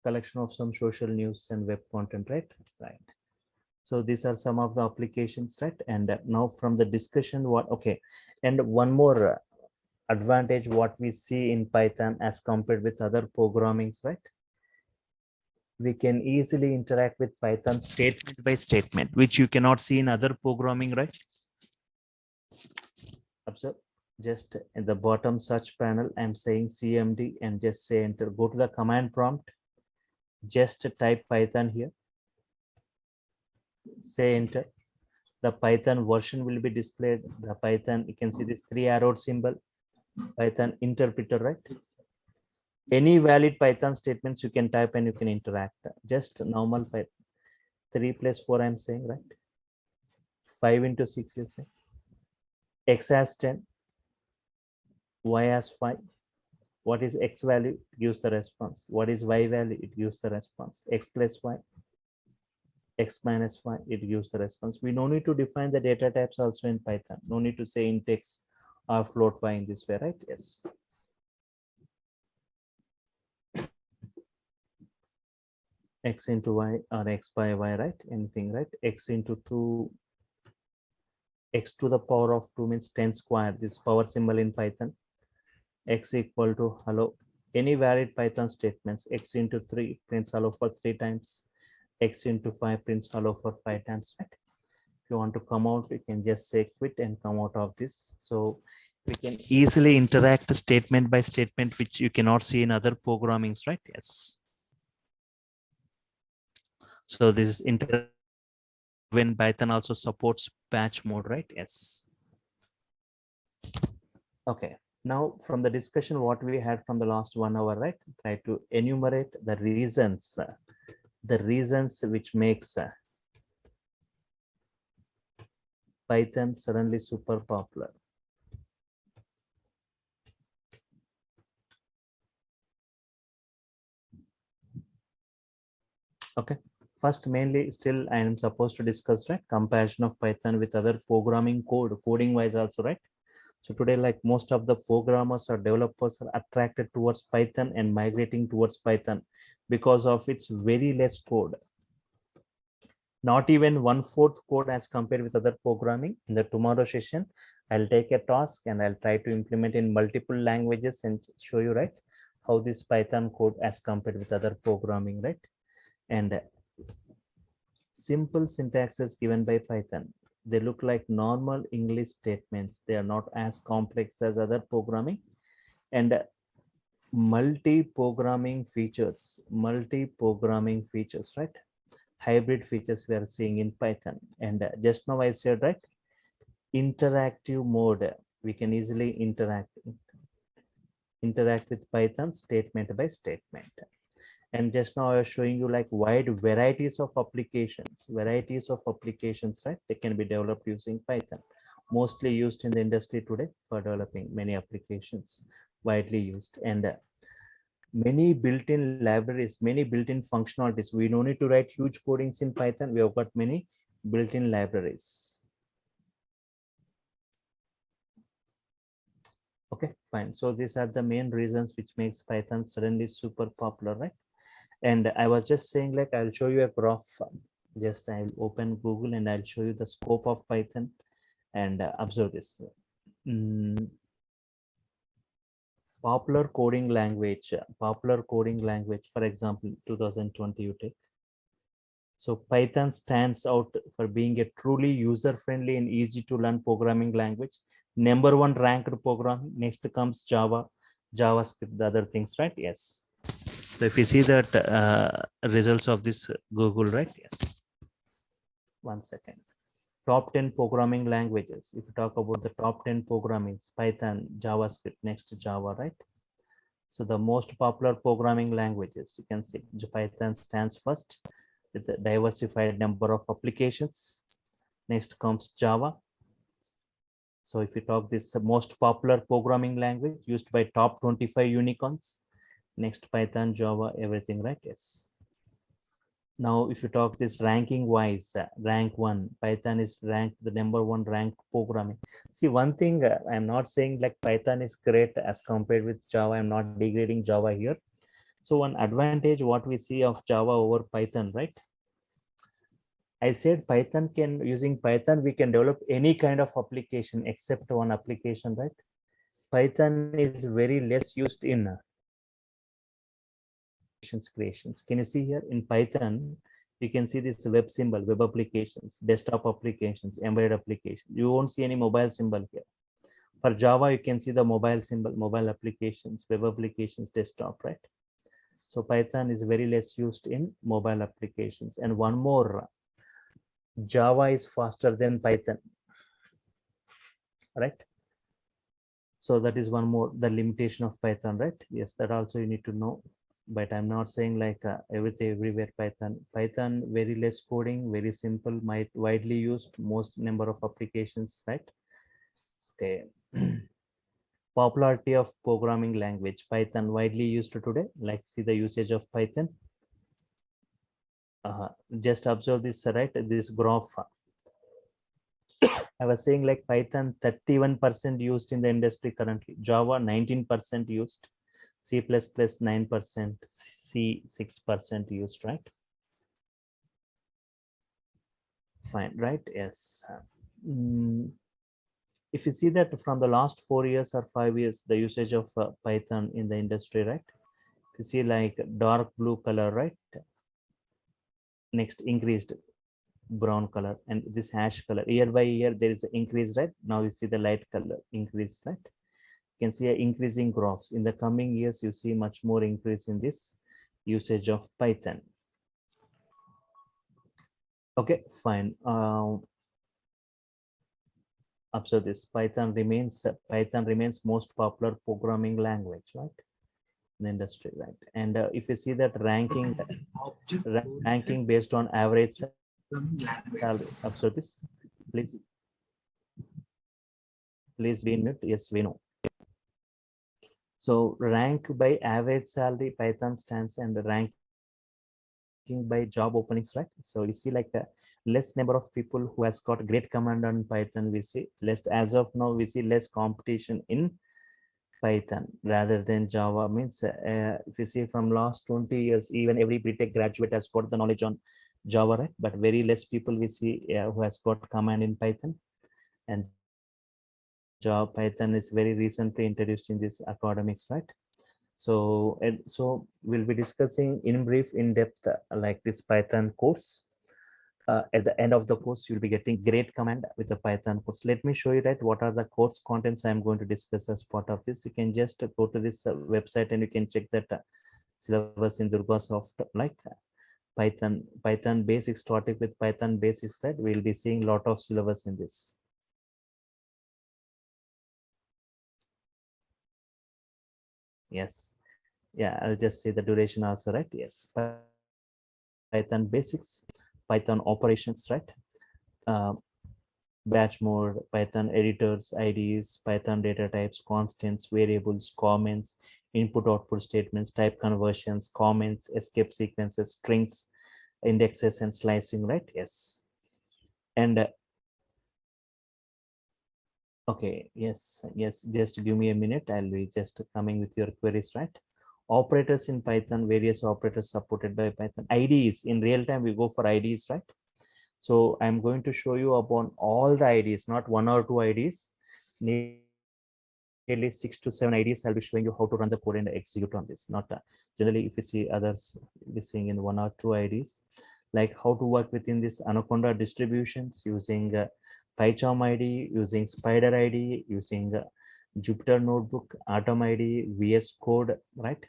Speaker 1: collection of some social news and web content, right? Right. So these are some of the applications, right? And now from the discussion, what, okay, and one more advantage what we see in Python as compared with other programmings, right? We can easily interact with Python statement by statement, which you cannot see in other programming, right? Observe, just in the bottom search panel, I'm saying CMD and just say enter. Go to the command prompt, just type Python here, say enter. The Python version will be displayed. The Python, you can see this 3 arrow symbol, Python interpreter, right? Any valid Python statements you can type and you can interact. Just normal Python. 3 plus 4, I'm saying, right? 5 into 6, you say. X as 10, Y as 5. What is X value? It gives the response. What is Y value? It gives the response. X plus Y, X minus Y, it gives the response. We no need to define the data types also in Python. No need to say int X or float Y in this way, right? Yes. X into Y or X by Y, right? Anything, right? X into 2, X to the power of 2 means 10 square. This power symbol in Python. X equal to hello. any valid Python statements, x into 3 prints hello for 3 times, x into 5 prints hello for 5 times, right? If you want to come out, you can just say quit and come out of this. So we can easily interact statement by statement, which you cannot see in other programmings, right? Yes. So this is when Python also supports batch mode, right? Yes. Okay. Now from the discussion, what we had from the last 1 hour, right? Try to enumerate the reasons which makes Python suddenly super popular. Okay. First, mainly still I am supposed to discuss, right? Comparison of Python with other programming coding wise also, right? So today, like most of the programmers or developers are attracted towards Python and migrating towards Python because of its very less code. Not even 1/4 code as compared with other programming. In the tomorrow session, I'll take a task and I'll try to implement in multiple languages and show you, right, how this Python code as compared with other programming, right? And simple syntaxes given by Python. They look like normal English statements. They are not as complex as other programming. And multi-programming features, right? Hybrid features we are seeing in Python. And just now I said, right, interactive mode. We can easily interact with Python statement by statement. And just now I was showing you like wide varieties of applications, right? They can be developed using Python, mostly used in the industry today for developing many applications, widely used. And many built-in libraries, many built-in functionalities. We don't need to write huge codings in Python. We have got many built-in libraries. Okay, fine. So these are the main reasons which makes Python suddenly super popular, right? And I was just saying, like, I'll show you a graph. Just I'll open Google and I'll show you the scope of Python and observe this. Popular coding language, for example, 2020 you take. So Python stands out for being a truly user-friendly and easy to learn programming language. Number 1 ranked program. Next comes Java, JavaScript, the other things, right? Yes. So if you see that results of this Google, right? Yes. 1 second. Top 10 programming languages. If you talk about the top 10 programmings, Python, JavaScript, next Java, right? So the most popular programming languages, you can see Python stands first with a diversified number of applications. Next comes Java. So if you talk this most popular programming language used by top 25 unicorns, next Python, Java, everything, right? Yes. Now, if you talk this ranking wise, rank 1, Python is ranked the number 1 ranked programming. See, one thing I'm not saying like Python is great as compared with Java. I'm not degrading Java here. So one advantage what we see of Java over Python, right? I said Python using Python, we can develop any kind of application except one application, right? Python is very less used in creations. Can you see here in Python, you can see this web symbol, web applications, desktop applications, embedded applications. You won't see any mobile symbol here. For Java, you can see the mobile symbol, mobile applications, web applications, desktop, right? So Python is very less used in mobile applications. And one more, Java is faster than Python, right? So that is one more, the limitation of Python, right? Yes, that also you need to know. But I'm not saying like everything everywhere Python very less coding, very simple, might widely used, most number of applications, right? Okay. Popularity of programming language, Python widely used today. Like see the usage of Python. Just observe this, right? This graph. I was saying like Python 31% used in the industry currently, Java 19% used, C++ 9%, C 6% used, right? Fine, right? Yes. If you see that from the last 4 years or 5 years, the usage of Python in the industry, right? You see like dark blue color, right? Next increased brown color, and this hash color year by year there is an increase, right? Now you see the light color increase, right? You can see a increasing graphs. In the coming years you see much more increase in this usage of Python. Okay, fine. Observe this. Python remains most popular programming language, right, in the industry, right? And if you see that ranking based on average salary, observe this. Please, please be in mute. Yes, we know. So rank by average salary, Python stands, and the ranking by job openings, right? So you see like a less number of people who has got great command on Python. We see less, as of now we see less competition in Python rather than Java. Means if you see from last 20 years, even every BTech graduate has got the knowledge on Java, right? But very less people we see who has got command in Python. And Java Python is very recently introduced in this academics, right? So we'll be discussing in brief, in depth, like this Python course. At the end of the course, you'll be getting great command with the Python course. Let me show you that what are the course contents I'm going to discuss as part of this. You can just go to this website and you can check that syllabus in DURGASOFT, like Python basics, starting with Python basics, right? We'll be seeing a lot of syllabus in this. Yes. Yeah, I'll just say the duration also, right? Yes. Python basics, Python operations, right? Uh, batch mode, Python editors, IDs, Python data types, constants, variables, comments, input output statements, type conversions, comments, escape sequences, strings, indexes, and slicing, right? Yes. And okay, yes, just give me a minute. I'll be just coming with your queries, right? Operators in Python, various operators supported by Python. IDs, in real time we go for IDs, right? So I'm going to show you upon all the IDs, not one or two IDs, nearly 6 to 7 IDs. I'll be showing you how to run the code and execute on this. Not generally, if you see others listening in one or two IDs, like how to work within this Anaconda distributions using PyCharm ID, using Spider ID, using Jupyter Notebook, Atom ID, VS Code, right?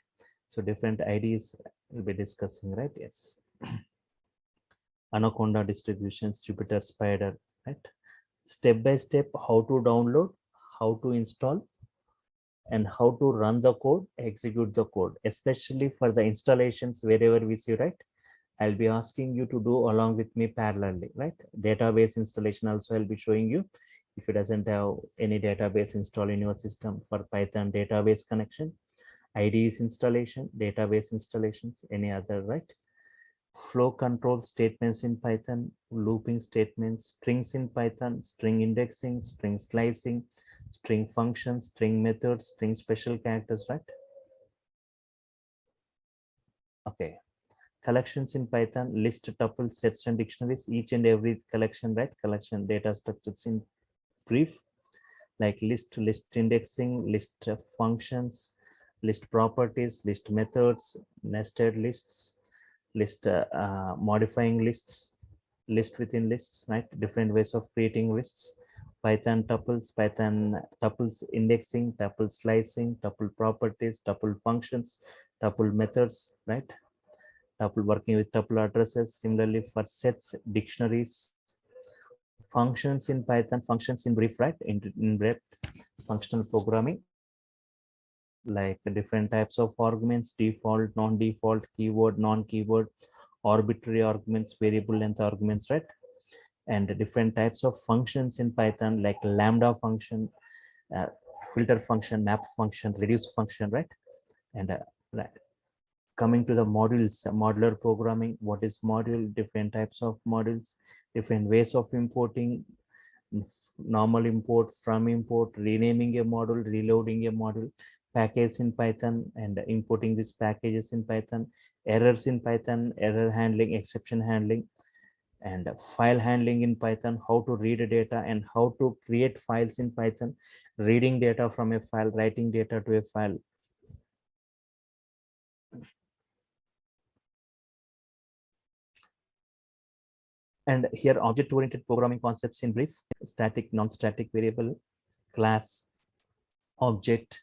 Speaker 1: So different IDs we'll be discussing, right? Yes. Anaconda distributions, Jupyter, Spider, right? Step by step, how to download, how to install, and how to run the code, execute the code, especially for the installations wherever we see, right? I'll be asking you to do along with me parallelly, right? Database installation also I'll be showing you. If it doesn't have any database installed in your system, for Python database connection, IDEs installation, database installations, any other, right? Flow control statements in Python, looping statements, strings in Python, string indexing, string slicing, string functions, string methods, string special characters, right? Okay. Collections in Python, list, tuples, sets, and dictionaries, each and every collection, right? Collection data structures in brief, like list, list indexing, list functions, list properties, list methods, nested lists, list modifying lists, list within lists, right? Different ways of creating lists. Python tuples indexing, tuple slicing, tuple properties, tuple functions, tuple methods, right? Tuple working with tuple addresses. Similarly for sets, dictionaries, functions in Python, functions in brief, right? In brief, functional programming, like different types of arguments, default, non-default, keyword, non-keyword, arbitrary arguments, variable length arguments, right? And different types of functions in Python, like lambda function, uh, filter function, map function, reduce function, right? And right. Coming to the modules, modular programming. What is module? Different types of modules, different ways of importing, normal import, from import, renaming a module, reloading a module, package in Python, and importing these packages in Python, errors in Python, error handling, exception handling, and file handling in Python, how to read data and how to create files in Python, reading data from a file, writing data to a file, And here object-oriented programming concepts in brief: static, non-static variable, class, object,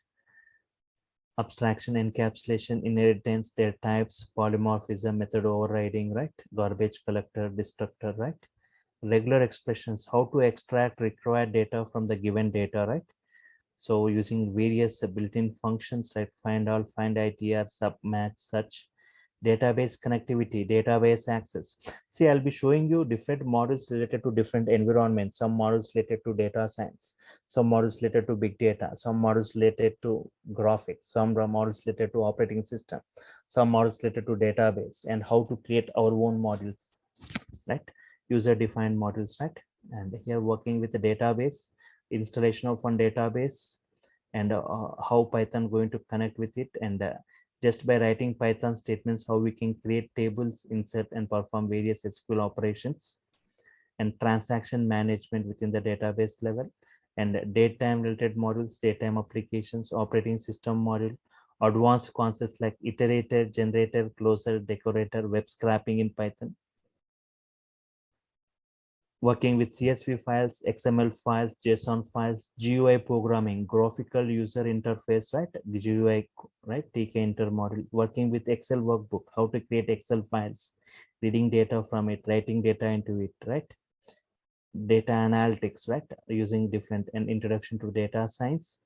Speaker 1: abstraction, encapsulation, inheritance, their types, polymorphism, method overriding, right? Garbage collector, destructor, right? Regular expressions, how to extract required data from the given data, right? So using various built-in functions like find all, find ITR, submatch, such. Database connectivity, database access. See, I'll be showing you different models related to different environments. Some models related to data science, some models related to big data, some models related to graphics, some models related to operating system, some models related to database, and how to create our own models, right? User defined models, right? And here working with the database, installation of one database, and how Python going to connect with it, and just by writing Python statements, how we can create tables, insert and perform various SQL operations, and transaction management within the database level, and datetime related models, datetime applications, operating system model, advanced concepts like iterator, generator, closer, decorator, web scraping in Python, working with CSV files, XML files, JSON files, GUI programming, graphical user interface, right? The GUI, right? TK intermodel, working with Excel workbook, how to create Excel files, reading data from it, writing data into it, right? Data analytics, right? Using different, and introduction to data science,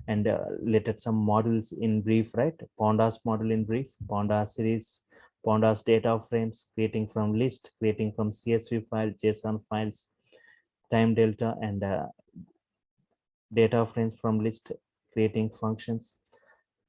Speaker 1: and let some models in brief, right? Pandas model in brief, Pandas series, Pandas data frames, creating from list, creating from CSV file, JSON files, time delta, and data frames from list, creating functions,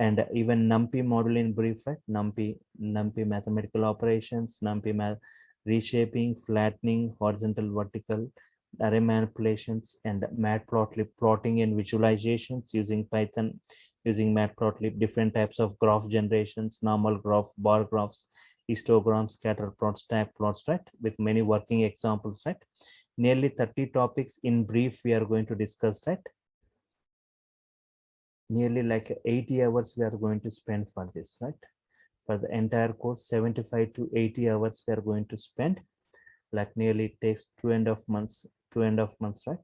Speaker 1: and even NumPy model in brief, right? NumPy mathematical operations, NumPy reshaping, flattening, horizontal, vertical, array manipulations, and matplotlib plotting and visualizations using Python, using matplotlib, different types of graph generations, normal graph, bar graphs, histograms, scatter plots, stack plots, right? With many working examples, right? Nearly 30 topics in brief we are going to discuss, right? Nearly like 80 hours we are going to spend for this, right? For the entire course, 75 to 80 hours we are going to spend, like nearly it takes 2.5 months, right?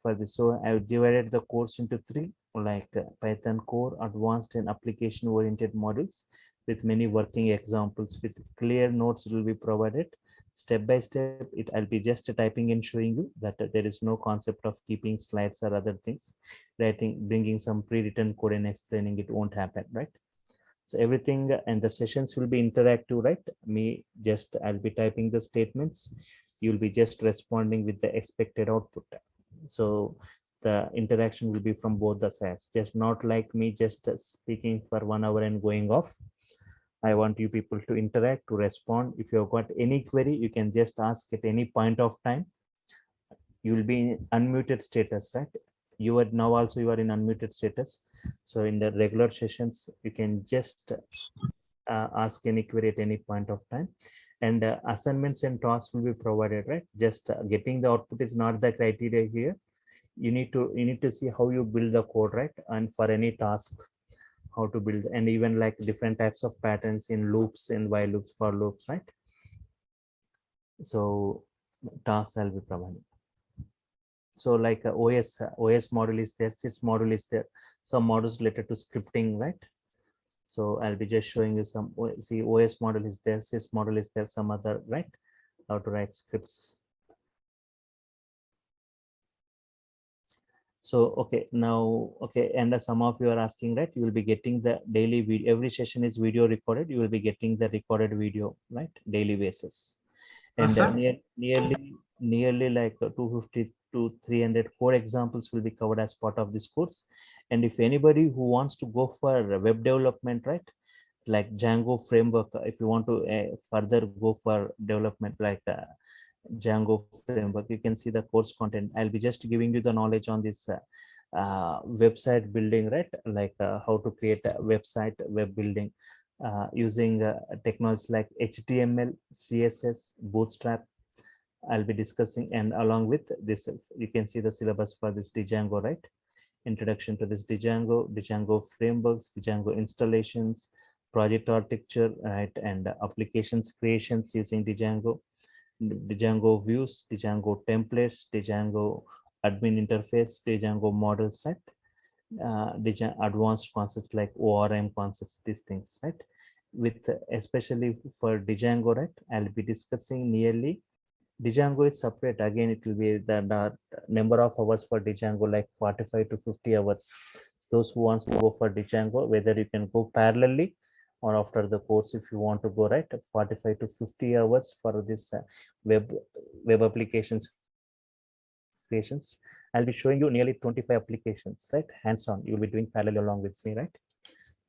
Speaker 1: For this, so I've divided the course into three, like Python core, advanced, and application oriented modules, with many working examples with clear notes will be provided step by step. I'll be just typing and showing you that there is no concept of keeping slides or other things, writing, bringing some pre-written code and explaining it won't happen, right? So everything, and the sessions will be interactive, right? I'll be typing the statements, you'll be just responding with the expected output. So the interaction will be from both the sides, just not like me just speaking for 1 hour and going off. I want you people to interact, to respond. If you've got any query, you can just ask at any point of time. You will be in unmuted status, right? You are now also, you are in unmuted status. So in the regular sessions, you can just ask any query at any point of time, and assignments and tasks will be provided, right? Just getting the output is not the criteria here. You need to see how you build the code, right? And for any task, how to build, and even like different types of patterns in loops and while loops, for loops, right? So tasks I'll be providing. So like OS model is there, sys model is there, some models related to scripting, right? So I'll be just showing you some. See, OS model is there, sys model is there, some other, right? How to write scripts. So okay, now okay, and some of you are asking, right? You will be getting the daily video. Every session is video recorded. You will be getting the recorded video, right? Daily basis, and nearly like 250 to 300 core examples will be covered as part of this course. And if anybody who wants to go for web development, right, like Django framework, if you want to further go for development like Django framework, you can see the course content. I'll be just giving you the knowledge on this website building, right? Like how to create a website, web building, using technologies like HTML, CSS, Bootstrap. I'll be discussing, and along with this, you can see the syllabus for this Django, right? Introduction to this Django frameworks, Django installations, project architecture, right? And applications creations using Django, Django views, Django templates, Django admin interface, Django models, right? Advanced concepts like ORM concepts, these things, right? With especially for Django, right? I'll be discussing nearly Django is separate. Again, it will be the number of hours for Django, like 45 to 50 hours. Those who wants to go for Django, whether you can go parallelly or after the course, if you want to go right, 45 to 50 hours for this web applications creations. I'll be showing you nearly 25 applications, right? Hands-on, you'll be doing parallel along with me, right?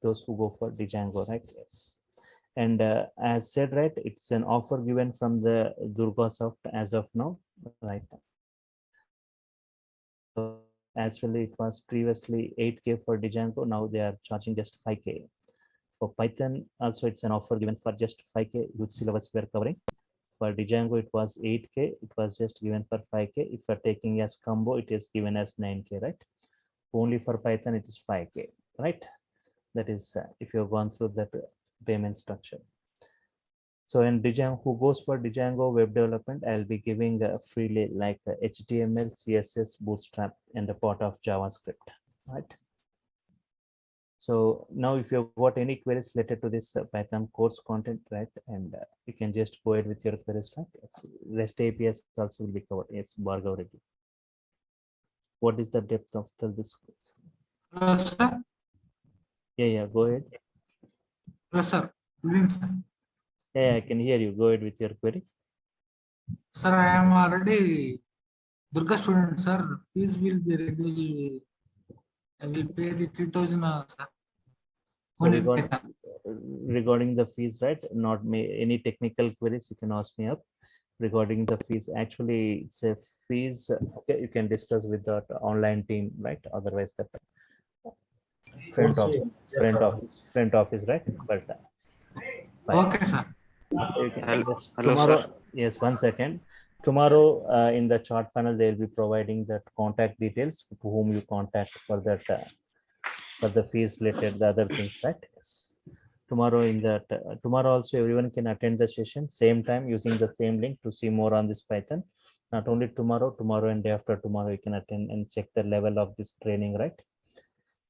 Speaker 1: Those who go for Django, right? Yes. And as said, right, it's an offer given from the DURGASOFT as of now, right? So actually, it was previously 8K for Django. Now they are charging just 5K. For Python, also it's an offer given for just 5K, which syllabus we are covering. For Django, it was 8K. It was just given for 5K. If you're taking as combo, it is given as 9K, right? Only for Python, it is 5K, right? That is if you've gone through that payment structure. So in Django, who goes for Django web development, I'll be giving freely like HTML, CSS, Bootstrap, and a part of JavaScript, right? So now if you've got any queries related to this Python course content, right, and you can just go ahead with your queries, right? Yes. REST APIs also will be covered. Yes, Bhargav Reddy. What is the depth of this course?
Speaker 3: Hello, sir.
Speaker 1: Yeah, go ahead.
Speaker 3: Hello, sir. Good evening, sir.
Speaker 1: Yeah, I can hear you. Go ahead with your query.
Speaker 3: Sir, I am already Durga student, sir. Fees will be reduced. I will pay the 3,000, sir.
Speaker 1: So
Speaker 3: Only
Speaker 1: regarding the fees, right? Not any technical queries, you can ask me up regarding the fees. Actually, it's a fees. Okay, you can discuss with the online team, right? Otherwise, the front office, right? But fine.
Speaker 3: Okay, sir.
Speaker 1: You can
Speaker 4: Hello,
Speaker 1: tomorrow.
Speaker 4: sir.
Speaker 1: Yes, 1 second. Tomorrow in the chart panel, they'll be providing that contact details to whom you contact for that. For the fees related, the other things, right? Yes. Tomorrow in that tomorrow also everyone can attend the session same time using the same link to see more on this Python. Not only tomorrow and day after tomorrow you can attend and check the level of this training, right?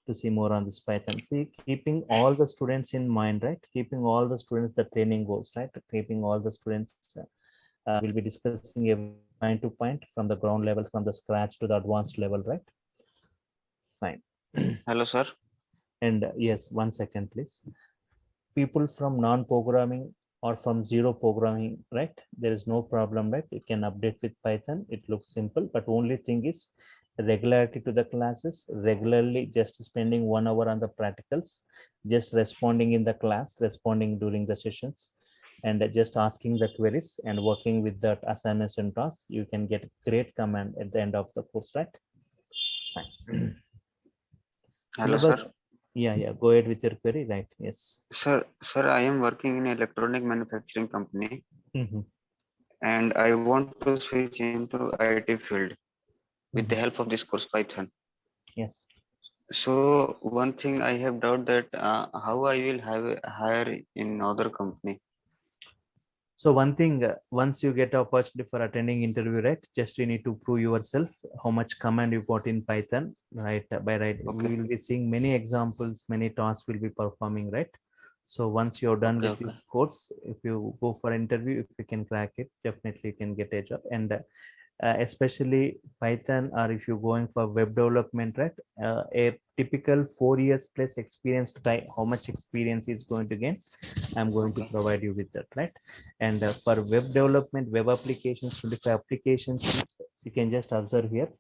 Speaker 1: To see more on this Python. See, keeping all the students in mind, right? Keeping all the students the training goals, right? Keeping all the students will be discussing a point to point from the ground level, from the scratch to the advanced level, right? Fine.
Speaker 4: Hello, sir.
Speaker 1: And yes, 1 second, please. People from non-programming or from zero programming, right? There is no problem, right? You can update with Python. It looks simple, but only thing is regularity to the classes, regularly just spending 1 hour on the practicals, just responding in the class, responding during the sessions, and just asking the queries and working with the assignments and tasks. You can get great command at the end of the course, right?
Speaker 4: Hello,
Speaker 1: Syllabus.
Speaker 4: sir.
Speaker 1: Yeah, go ahead with your query, right? Yes.
Speaker 4: Sir, I am working in electronic manufacturing company,
Speaker 1: Mhm.
Speaker 4: and I want to switch into IT field with the
Speaker 1: Mhm.
Speaker 4: help of this course Python.
Speaker 1: Yes.
Speaker 4: So one thing I have doubt that how I will have a hire in other company.
Speaker 1: So one thing, once you get opportunity for attending interview, right? Just you need to prove yourself how much command you got in Python, right? We
Speaker 4: Okay.
Speaker 1: will be seeing many examples, many tasks will be performing, right? So once you're done with
Speaker 4: Okay.
Speaker 1: this course, if you go for interview, if you can crack it, definitely you can get a job. And especially Python, or if you're going for web development, right? A typical 4 years plus experience guy, how much experience is going to gain? I'm going to
Speaker 4: Okay.
Speaker 1: provide you with that, right? And for web development, web applications, 25 applications, you can just observe here.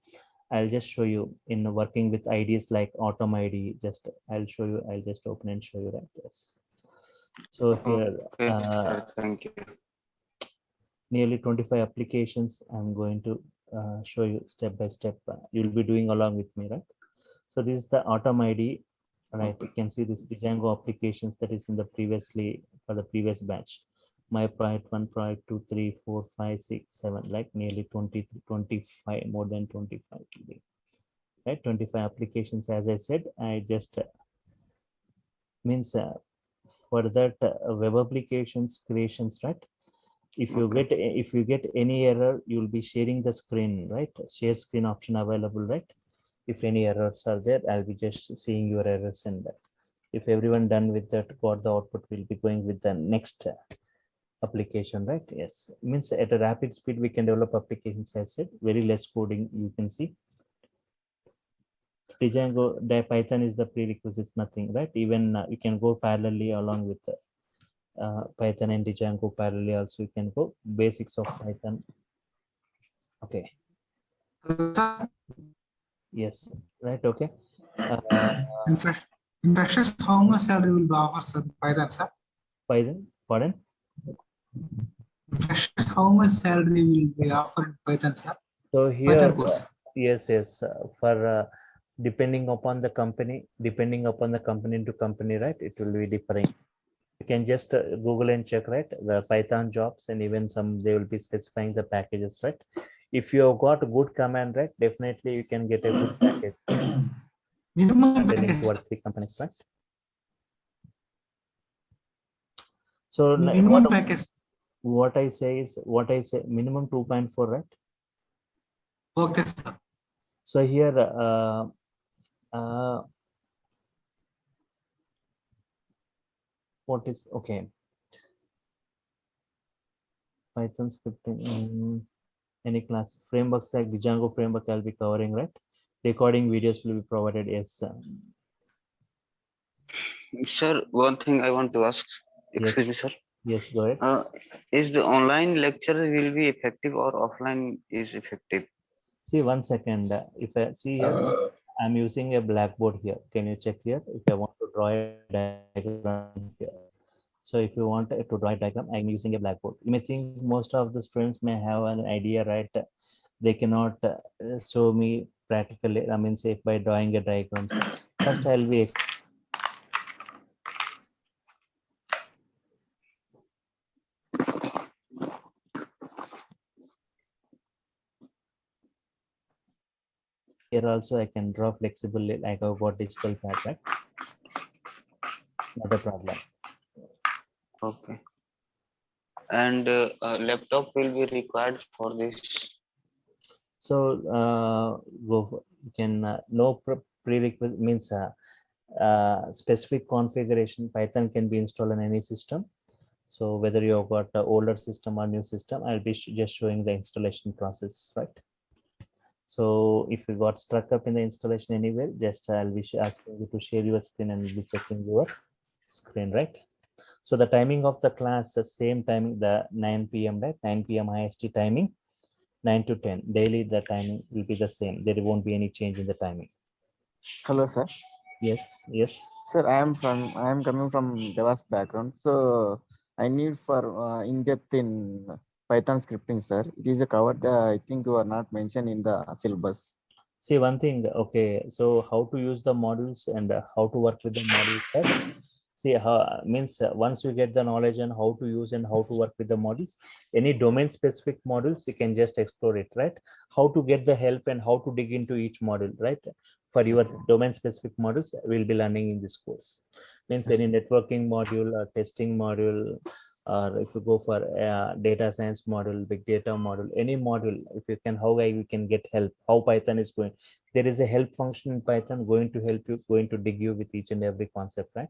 Speaker 1: I'll just show you in working with IDs like Autom ID. Just I'll show you. I'll just open and show you, right? Yes. So here,
Speaker 4: Okay, sir. Thank you.
Speaker 1: nearly 25 applications I'm going to show you step by step. You'll be doing along with me, right? So this is the Autom ID, right? You can see this Django applications that is in the previously for the previous batch. My project 1, project 2, 3, 4, 5, 6, 7, like nearly 20, 25, more than 25, right? 25 applications, as I said. I just means for that web applications creations, right? If you get any error, you'll be sharing the screen, right? Share screen option available, right? If any errors are there, I'll be just seeing your errors, and if everyone done with that, got the output, we'll be going with the next application, right? Yes, means at a rapid speed we can develop applications. I said very less coding. You can see Django, Python is the prerequisite, nothing, right? Even you can go parallelly along with Python and Django parallelly. Also, you can go basics of Python. Okay. Yes. Right. Okay.
Speaker 3: In freshers, how much salary will be offered, sir? Python, sir?
Speaker 1: Python. Pardon?
Speaker 3: In freshers, how much salary will be offered Python, sir?
Speaker 1: So here,
Speaker 3: Python course.
Speaker 1: yes, for depending upon the company to company, right? It will be differing. You can just Google and check, right? The Python jobs, and even some they will be specifying the packages, right? If you have got a good command, right, definitely you can get a good package.
Speaker 3: Minimum
Speaker 1: Attending
Speaker 3: package,
Speaker 1: towards 3 companies, right? So
Speaker 3: minimum package.
Speaker 1: what I say minimum 2.4, right?
Speaker 3: Okay, sir.
Speaker 1: So here what is okay? Python scripting, any class frameworks like Django framework I'll be covering, right? Recording videos will be provided. Yes.
Speaker 4: Sir, one thing I want to ask. Excuse
Speaker 1: Yes.
Speaker 4: me, sir.
Speaker 1: Yes, go ahead.
Speaker 4: Is the online lecture will be effective or offline is effective?
Speaker 1: See, 1 second. If I see here, I'm using a blackboard here. Can you check here? If I want to draw a diagram here. So if you want to draw a diagram, I'm using a blackboard. You may think most of the students may have an idea, right? They cannot show me practically. I mean, say by drawing a diagram. First, I'll be here also I can draw flexibly like I've got digital pad, right? Not a problem.
Speaker 4: Okay. And a laptop will be required for this.
Speaker 1: So you can no prerequisite means specific configuration. Python can be installed on any system. So whether you've got an older system or new system, I'll be just showing the installation process, right? So if you got stuck up in the installation anywhere, just I'll be asking you to share your screen and we'll be checking your screen, right? So the timing of the class, the same timing, the 9 p.m., right? 9 p.m. IST timing, 9 to 10. Daily, the timing will be the same. There won't be any change in the timing.
Speaker 6: Hello, sir.
Speaker 1: Yes, yes.
Speaker 6: Sir, I am coming from DevOps background. So I need for in-depth in Python scripting, sir. It is a covered, I think you are not mentioned in the syllabus.
Speaker 1: See one thing, okay, so how to use the modules and how to work with the modules, right? See how means once you get the knowledge and how to use and how to work with the models, any domain specific models, you can just explore it, right? How to get the help and how to dig into each model, right? For your domain specific models, we'll be learning in this course. Means any networking module or testing module, or if you go for data science module, big data module, any module, if you can, how we can get help, how Python is going. There is a help function in Python going to help you, going to dig you with each and every concept, right?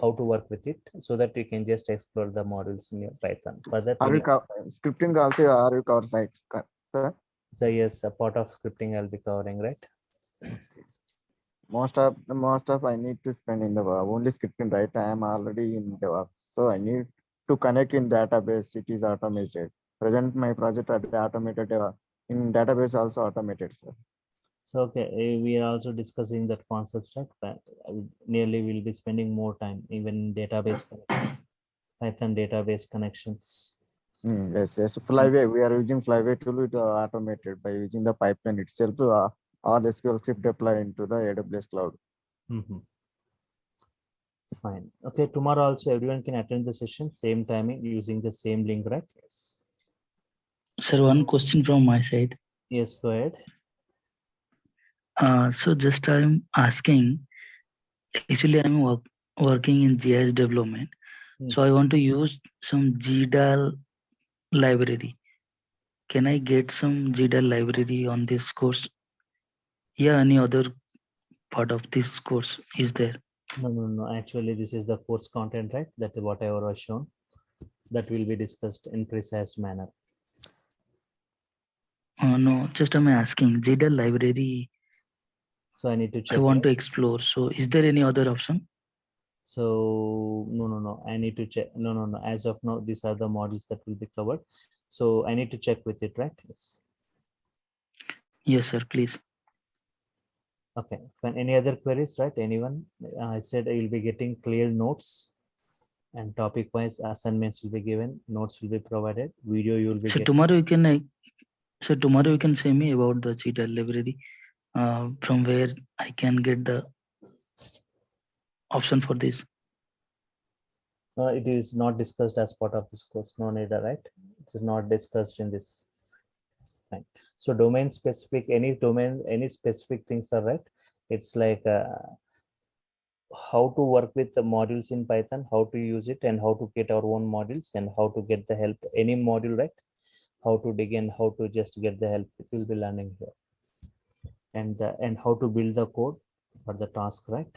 Speaker 1: How to work with it so that you can just explore the models in your Python. For that,
Speaker 6: Are you scripting also? Are you covered, right, sir?
Speaker 1: So yes, a part of scripting I'll be covering, right?
Speaker 6: Most of I need to spend in the only scripting, right? I am already in DevOps, so I need to connect in database. It is automated. Present my project are automated in database also automated, sir.
Speaker 1: So okay, we are also discussing that concept, right? But nearly we'll be spending more time even in database Python database connections.
Speaker 6: Yes. Flyway, we are using Flyway tool with automated by using the pipeline itself to all SQL script deploy into the AWS cloud.
Speaker 1: Fine. Okay, tomorrow also everyone can attend the session, same timing, using the same link, right? Yes.
Speaker 2: Sir, one question from my side.
Speaker 1: Yes, go ahead.
Speaker 2: So just I'm asking, actually I'm working in GIS development. So I want to use some GDAL
Speaker 7: library. Can I get some GDAL library on this course? Yeah, any other part of this course is there?
Speaker 1: No. Actually, this is the course content, right? That is whatever was shown. That will be discussed in precise manner.
Speaker 7: No, just I'm asking GDAL library.
Speaker 1: So I need to check.
Speaker 7: I want
Speaker 1: right?
Speaker 7: to explore. So is there any other option?
Speaker 1: So no. I need to check. No. As of now, these are the models that will be covered. So I need to check with it, right? Yes.
Speaker 7: Yes, sir. Please.
Speaker 1: Okay. Any other queries, right? Anyone? I said you'll be getting clear notes, and topic-wise assignments will be given. Notes will be provided. Video you will be
Speaker 7: So
Speaker 1: getting.
Speaker 7: tomorrow you can. So tomorrow you can say me about the GDAL library. From where I can get the option for this.
Speaker 1: It is not discussed as part of this course. No need, right? It is not discussed in this. Right. So domain specific, any domain, any specific things are right. It's like how to work with the modules in Python, how to use it, and how to get our own modules, and how to get the help. Any module, right? How to dig in, how to just get the help. It will be learning here, and how to build the code for the task, right?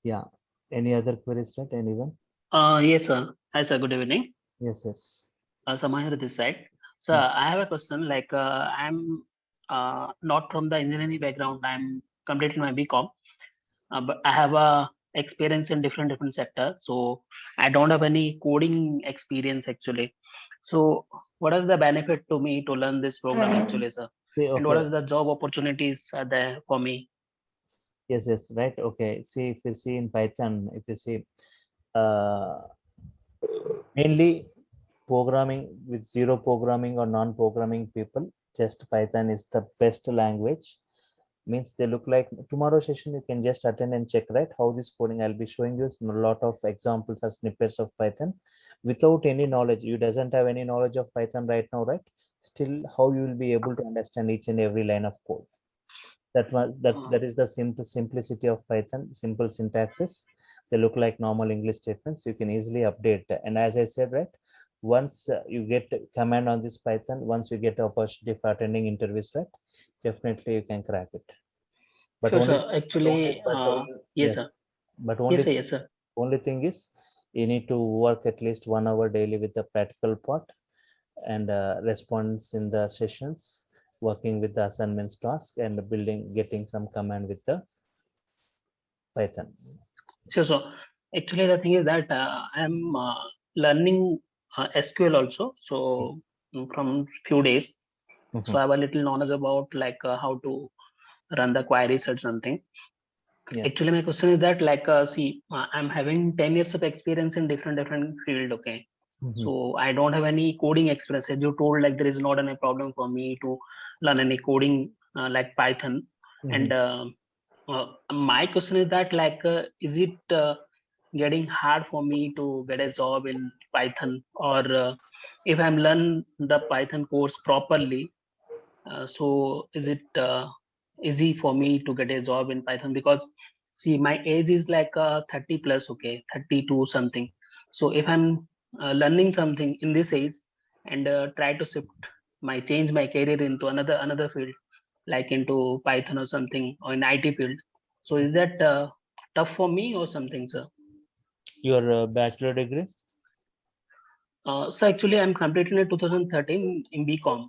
Speaker 1: Yeah. Any other queries, right? Anyone?
Speaker 8: Yes, sir. Hi, sir. Good evening.
Speaker 1: Yes.
Speaker 8: Samahir this side. Sir, I have a question. Like, I'm not from the engineering background. I'm completely my BCom, but I have a experience in different sectors. So I don't have any coding experience actually. So what is the benefit to me to learn this program actually, sir?
Speaker 1: See,
Speaker 8: And what
Speaker 1: okay.
Speaker 8: is the job opportunities are there for me?
Speaker 1: Yes, right. Okay. See, if you see in Python, if you see uh, mainly programming with zero programming or non-programming people, just Python is the best language. Means they look like tomorrow session you can just attend and check, right, how this coding. I'll be showing you a lot of examples or snippets of Python without any knowledge. You doesn't have any knowledge of Python right now, right? Still, how you will be able to understand each and every line of code. That is the simplicity of Python. Simple syntaxes, they look like normal English statements. You can easily update, and as I said, right, once you get command on this Python, once you get opportunity for attending interviews, right, definitely you can crack it. But
Speaker 8: Sure,
Speaker 1: only,
Speaker 8: sir. Actually, yes, sir.
Speaker 1: but
Speaker 8: Yes, sir. Yes, sir.
Speaker 1: only thing is you need to work at least 1 hour daily with the practical part, and response in the sessions, working with the assignments task, and getting some command with the Python.
Speaker 8: Sure. So actually, the thing is that I'm learning SQL also. So from few days, so I have a little knowledge about like how to run the queries or something.
Speaker 1: Yes.
Speaker 8: Actually, my question is that like see, I'm having 10 years of experience in different field. Okay. So I don't have any coding experience. As you told, like there is not any problem for me to learn any coding like Python. And my question is that like, is it getting hard for me to get a job in Python, or if I'm learn the Python course properly, so is it easy for me to get a job in Python? Because see, my age is like 30 plus, okay, 32 something. So if I'm learning something in this age and try to change my career into another field, like into Python or something, or in IT field, so is that tough for me or something, sir?
Speaker 1: Your bachelor degree?
Speaker 8: So actually, I'm completing in 2013 in BCom,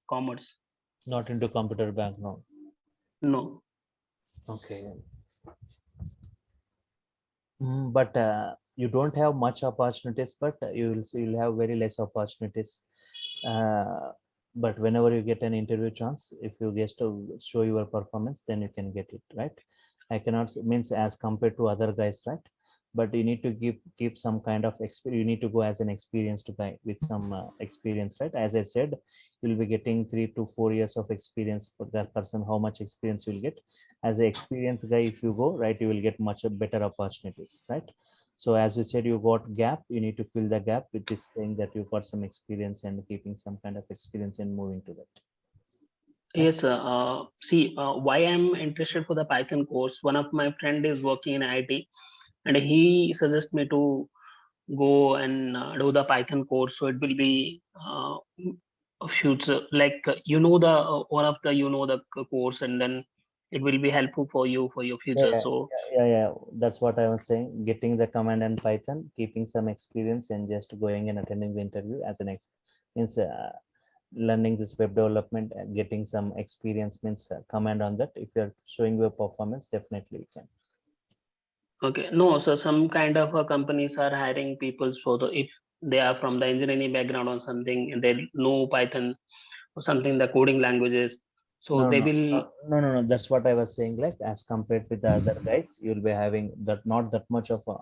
Speaker 8: commerce.
Speaker 1: Not into computer background.
Speaker 8: No.
Speaker 1: Okay. But you don't have much opportunities, but you'll have very less opportunities. But whenever you get an interview chance, if you get to show your performance, then you can get it, right? I cannot means as compared to other guys, right? But you need to keep some kind of experience. You need to go as an experienced guy with some experience, right? As I said, you'll be getting 3 to 4 years of experience for that person. How much experience you'll get as an experienced guy? If you go right, you will get much better opportunities, right? So as you said, you got gap, you need to fill the gap with this thing that you got some experience and keeping some kind of experience and moving to that.
Speaker 8: Yes, see, why I'm interested for the Python course. One of my friend is working in IT, and he suggests me to go and do the Python course. So it will be a future, like the one of the the course, and then it will be helpful for you for your future. So
Speaker 1: Yeah. That's what I was saying. Getting the command and Python, keeping some experience, and just going and attending the interview as an means learning this web development and getting some experience means command on that. If you're showing your performance, definitely you can.
Speaker 8: okay, no, so some kind of companies are hiring people for the if they are from the engineering background or something, and they know Python or something, the coding languages. So
Speaker 1: No,
Speaker 8: they
Speaker 1: no,
Speaker 8: will.
Speaker 1: no. That's what I was saying. Like as compared with the other guys, you'll be having that not that much of a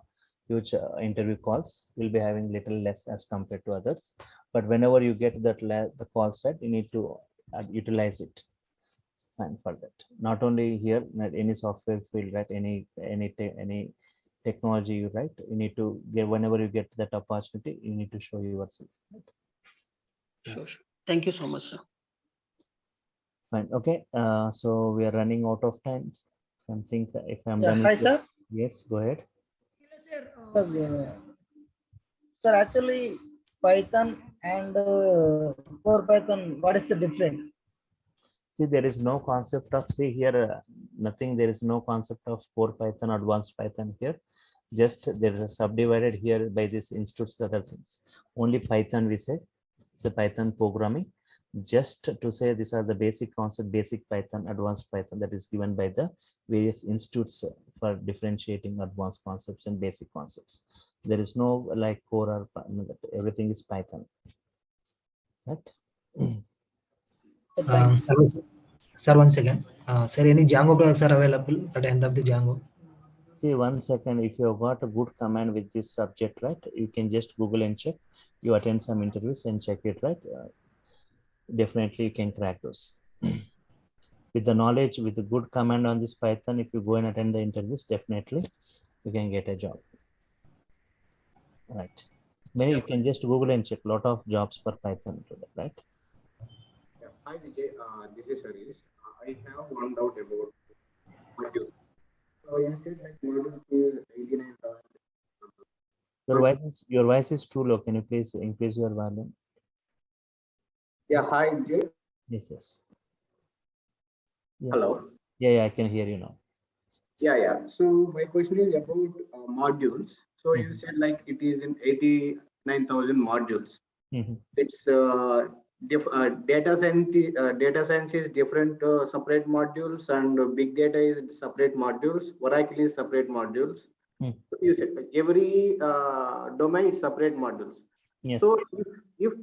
Speaker 1: huge interview calls. You'll be having little less as compared to others. But whenever you get that the calls, right, you need to utilize it. And for that, not only here, not any software field, right? Any technology, you right? You need to get whenever you get that opportunity, you need to show yourself. Right?
Speaker 8: Sure,
Speaker 1: Yes.
Speaker 8: sure. Thank you so much, sir.
Speaker 1: Fine. Okay. So we are running out of time. I think if I'm
Speaker 9: Yeah,
Speaker 1: done
Speaker 9: hi
Speaker 1: with your-
Speaker 9: sir.
Speaker 1: Yes, go ahead.
Speaker 9: Sir, sir, actually Python and core Python, what is the difference?
Speaker 1: See, there is no concept of here nothing. There is no concept of core Python, advanced Python here. Just there is a subdivided here by this institutes other things. Only Python we said. It's a Python programming. Just to say these are the basic concept, basic Python, advanced Python that is given by the various institutes for differentiating advanced concepts and basic concepts. There is no like core or everything is Python. Right?
Speaker 10: Sir, one second. Sir, any Django products are available at the end of the Django?
Speaker 1: See, 1 second. If you have got a good command with this subject, right, you can just Google and check. You attend some interviews and check it, right? Definitely you can crack those. With the knowledge, with the good command on this Python, if you go and attend the interviews, definitely you can get a job. Right. Many you can just Google and check. Lot of jobs for Python today, right?
Speaker 11: Yeah. Hi Vijay, this is Harish. I have one doubt about modules. So you said like modules is 89,000.
Speaker 1: Your voice is too low. Can you please increase your volume?
Speaker 11: Yeah, hi Vijay.
Speaker 1: Yes. Yeah.
Speaker 11: Hello.
Speaker 1: Yeah, I can hear you now.
Speaker 11: Yeah. So my question is about modules. So you said like it is in 89,000 modules. It's data science is different separate modules, and big data is separate modules. Oracle is separate modules. So you said like every domain is separate modules.
Speaker 1: Yes.
Speaker 11: So if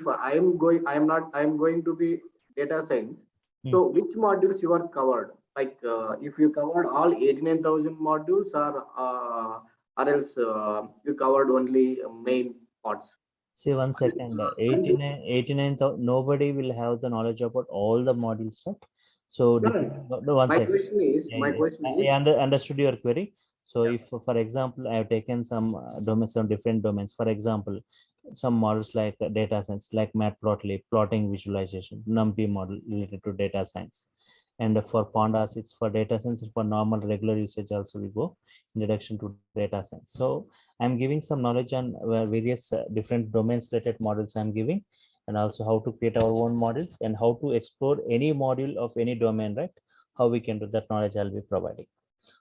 Speaker 11: I am going to be data science. So which modules you are covered? Like if you covered all 89,000 modules, or else you covered only main parts.
Speaker 1: See, 1 second. 89,000. Nobody will have the knowledge about all the modules, right? So
Speaker 11: My question is.
Speaker 1: I understood your query. So if, for example, I have taken some domains, some different domains. For example, some models like data science, like Matplotlib, plotting visualization, NumPy model related to data science. And for pandas, it's for data science. For normal regular usage also we go introduction to data science. So I'm giving some knowledge on various different domains related models I'm giving, and also how to create our own model and how to explore any module of any domain, right? How we can do that knowledge I'll be providing.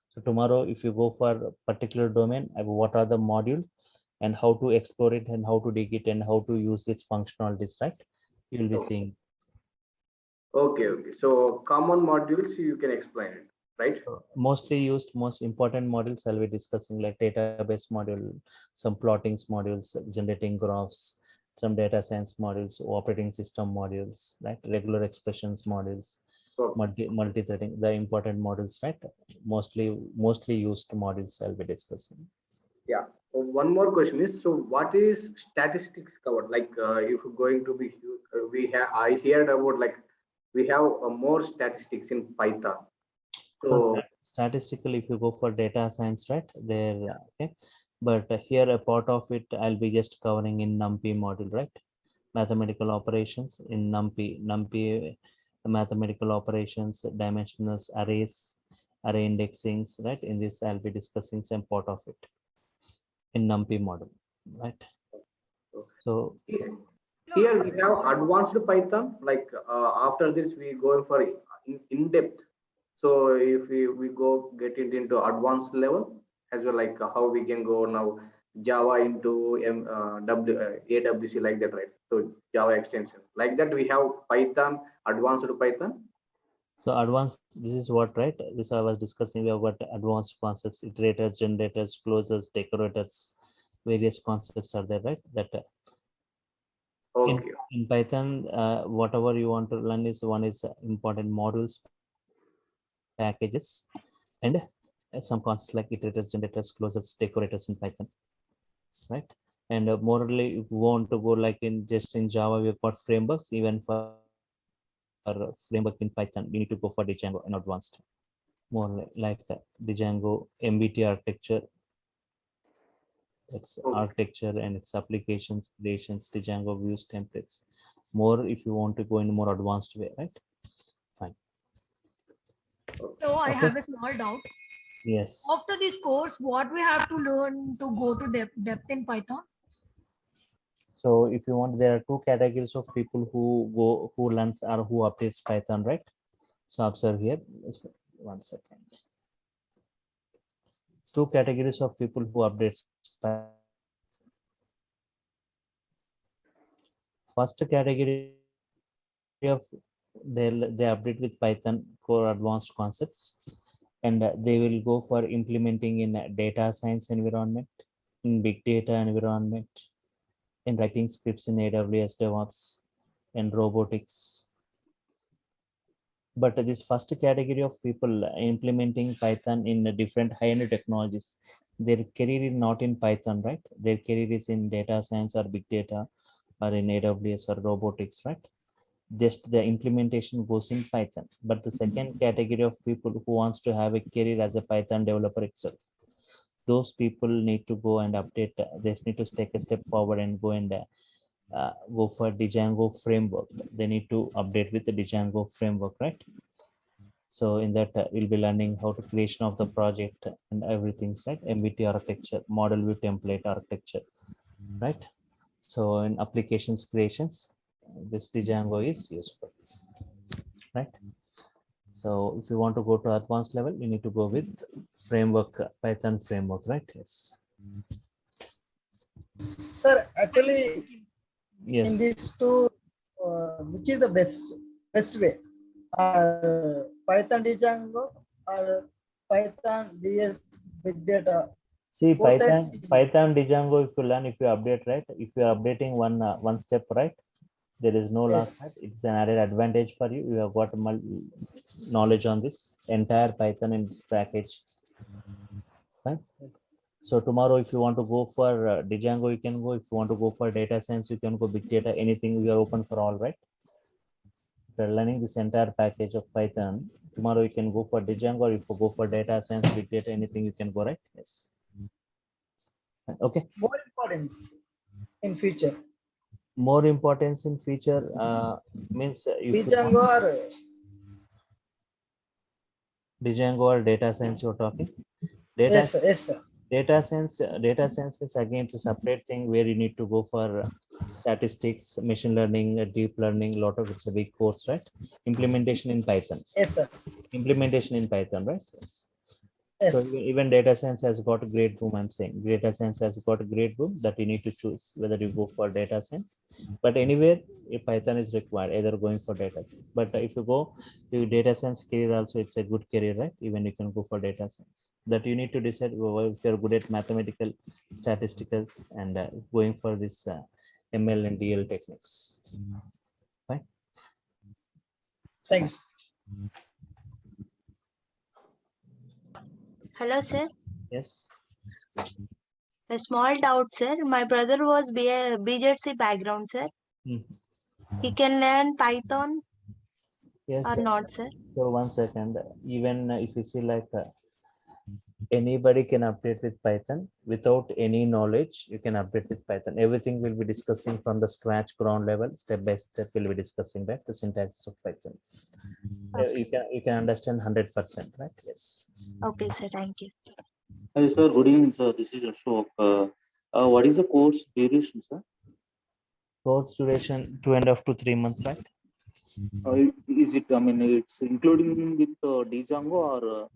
Speaker 1: So tomorrow, if you go for a particular domain, what are the modules and how to explore it and how to dig it and how to use its functionalities, right? You will be seeing.
Speaker 11: Okay. So common modules you can explain it, right?
Speaker 1: Mostly used, most important modules I'll be discussing, like database module, some plottings modules, generating graphs, some data science modules, operating system modules, right? Regular expressions modules, multi-threading, the important modules, right? Mostly used modules I'll be discussing.
Speaker 11: Yeah. One more question is, so what is statistics covered? Like if going to be, I heard about like we have more statistics in Python. So
Speaker 1: statistical, if you go for data science, right there, okay. But here a part of it I'll be just covering in NumPy module, right? Mathematical operations in NumPy mathematical operations, dimensionals, arrays, array indexings, right? In this I'll be discussing some part of it in NumPy model. right? So
Speaker 11: here we have advanced Python. Like after this, we go for in depth. So if we go get it into advanced level as well, like how we can go now Java into AWC like that, right? So Java extension like that. We have Python, advanced Python.
Speaker 1: so advanced, this is what, right? This I was discussing. We have got advanced concepts, iterators, generators, closers, decorators, various concepts are there, right? That
Speaker 11: Okay.
Speaker 1: in Python, whatever you want to learn is one is important modules, packages, and some concepts like iterators, generators, closers, decorators in Python, right? And morally, if you want to go like in just in Java, we've got frameworks. Even for framework in Python, you need to go for Django and advanced. More like Django MBT architecture, its architecture and its applications, creations, Django views, templates. More if you want to go in a more advanced way, right? Fine.
Speaker 12: So I
Speaker 1: Okay.
Speaker 12: have a small doubt.
Speaker 1: Yes.
Speaker 12: After this course, what we have to learn to go to depth in Python?
Speaker 1: So if you want, there are two categories of people who learns or who updates Python, right? So observe here. One second. Two categories of people who updates Python. First category of they update with Python core advanced concepts, and they will go for implementing in a data science environment, in big data environment, in writing scripts in AWS DevOps, and robotics. But this first category of people implementing Python in different high-end technologies, their career is not in Python, right? Their career is in data science or big data or in AWS or robotics, right? Just the implementation goes in Python. But the second category of people who wants to have a career as a Python developer itself, those people need to go and update. They need to take a step forward and go and go for Django framework. They need to update with the Django framework, right? So in that we'll be learning how to creation of the project and everything, right? MBT architecture, model view template architecture, right? So in applications creations, this Django is useful, right? So if you want to go to advanced level, you need to go with framework, Python framework, right? Yes.
Speaker 9: Sir, actually,
Speaker 1: Yes.
Speaker 9: in these two, which is the best way? Python Django or Python DS Big Data?
Speaker 1: See,
Speaker 9: Both
Speaker 1: Python,
Speaker 9: sides
Speaker 1: Python Django, if you learn, if you update, right? If you are updating one step, right? There is no loss,
Speaker 9: Yes.
Speaker 1: right? It's an added advantage for you. You have got knowledge on this entire Python in this package. Fine.
Speaker 9: Yes.
Speaker 1: So tomorrow, if you want to go for Django, you can go. If you want to go for data science, you can go big data. Anything, we are open for all, right? If you're learning this entire package of Python, tomorrow you can go for Django, or if you go for data science, big data, anything you can go, right? Yes. Okay.
Speaker 9: More importance in future.
Speaker 1: More importance in future means if you
Speaker 9: Django
Speaker 1: want
Speaker 9: or
Speaker 1: Django or data science you're talking.
Speaker 9: yes, sir. Yes, sir.
Speaker 1: Data science is again it's a separate thing where you need to go for statistics, machine learning, deep learning, lot of it's a big course, right? Implementation in Python.
Speaker 9: Yes, sir.
Speaker 1: Implementation in Python, right? Yes.
Speaker 9: Yes.
Speaker 1: So even data science has got a great room. I'm saying data science has got a great room that you need to choose whether you go for data science. But anywhere, if Python is required, either going for data science. But if you go to data science career, also it's a good career, right? Even you can go for data science. That you need to decide if you're good at mathematical, statisticals, and going for this ML and DL techniques. Fine.
Speaker 9: Thanks.
Speaker 13: Hello, sir.
Speaker 1: Yes.
Speaker 13: A small doubt, sir. My brother was BJC background, sir. He can learn Python
Speaker 1: Yes.
Speaker 13: or not, sir?
Speaker 1: So 1 second. Even if you see like anybody can update with Python without any knowledge, you can update with Python. Everything will be discussing from the scratch ground level, step by step. We'll be discussing that the syntax of Python. You can understand 100%, right? Yes.
Speaker 13: Okay, sir. Thank you.
Speaker 14: Hi, sir. Good evening, sir. This is Ashok. What is the course duration, sir?
Speaker 1: Course duration 2.5 to 3 months, right?
Speaker 14: Is it, I mean, it's including with Django or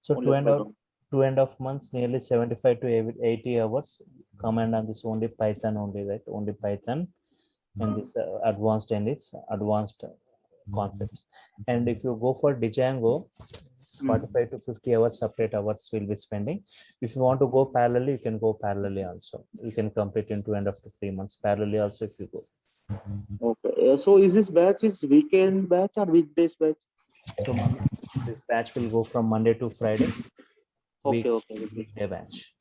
Speaker 1: So
Speaker 14: only Python?
Speaker 1: 2.5 months, nearly 75 to 80 hours. Command on this only Python only, right? Only Python and this advanced and its advanced concepts. And if you go for Django, 45 to 50 hours separate hours will be spending. If you want to go parallelly, you can go parallelly also. You can complete in 2.5 to 3 months parallelly also if you go.
Speaker 14: Okay. So is this batch is weekend batch or weekdays batch?
Speaker 1: So this batch will go from Monday to Friday.
Speaker 14: Okay.
Speaker 1: Weekday batch.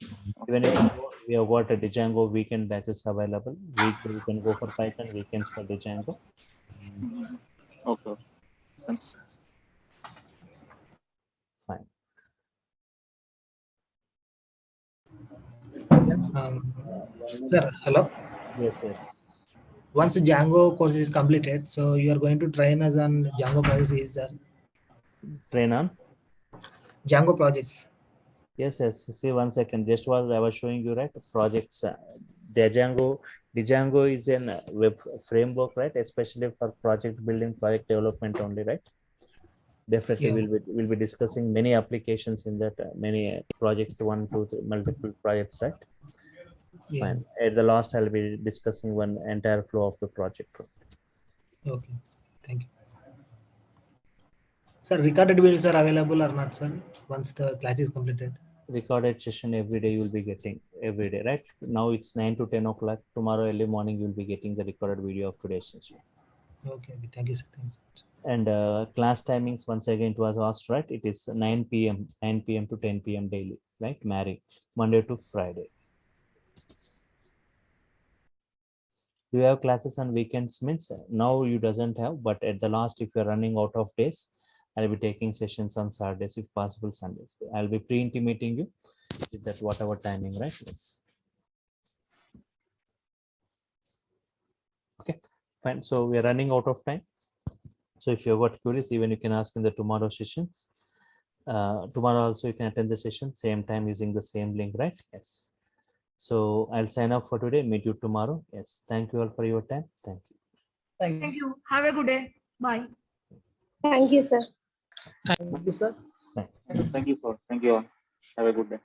Speaker 1: Even if we have got a Django weekend batches available, weekday you can go for Python, weekends for Django.
Speaker 14: Okay. Thanks.
Speaker 1: Fine.
Speaker 10: Sir, hello.
Speaker 1: Yes.
Speaker 10: Once Django course is completed, so you are going to train us on Django projects, is that?
Speaker 1: Train on
Speaker 10: Django projects.
Speaker 1: Yes. See, 1 second. Just was I was showing you, right? Projects. Django is a web framework, right? Especially for project building, project development only, right? Definitely, we'll be discussing many applications in that. Many projects, 1, 2, 3, multiple projects, right?
Speaker 10: Yeah.
Speaker 1: Fine. At the last, I'll be discussing one entire flow of the project.
Speaker 10: Okay. Thank you. Sir, recorded videos are available or not, sir? Once the class is completed.
Speaker 1: Recorded session every day you'll be getting every day, right? Now it's 9 to 10 o'clock. Tomorrow early morning you'll be getting the recorded video of today's session.
Speaker 10: Okay. Thank you, sir. Thanks.
Speaker 1: And class timings, once again it was asked, right? It is 9 p.m. to 10 p.m. daily, right? Monday to Friday. Do you have classes on weekends? Means now you doesn't have, but at the last, if you're running out of days, I'll be taking sessions on Saturdays, if possible Sundays. I'll be pre-intimating you with that whatever timing, right? Yes. Okay, fine. So we're running out of time. So if you've got queries, even you can ask in the tomorrow sessions. Tomorrow also you can attend the session, same time using the same link, right? Yes. So I'll sign up for today, meet you tomorrow. Yes. Thank you all for your time. Thank you.
Speaker 12: Thank you. Have a good day. Bye.
Speaker 13: Thank you, sir.
Speaker 9: Thank you, sir.
Speaker 14: Thank you all. Have a good day.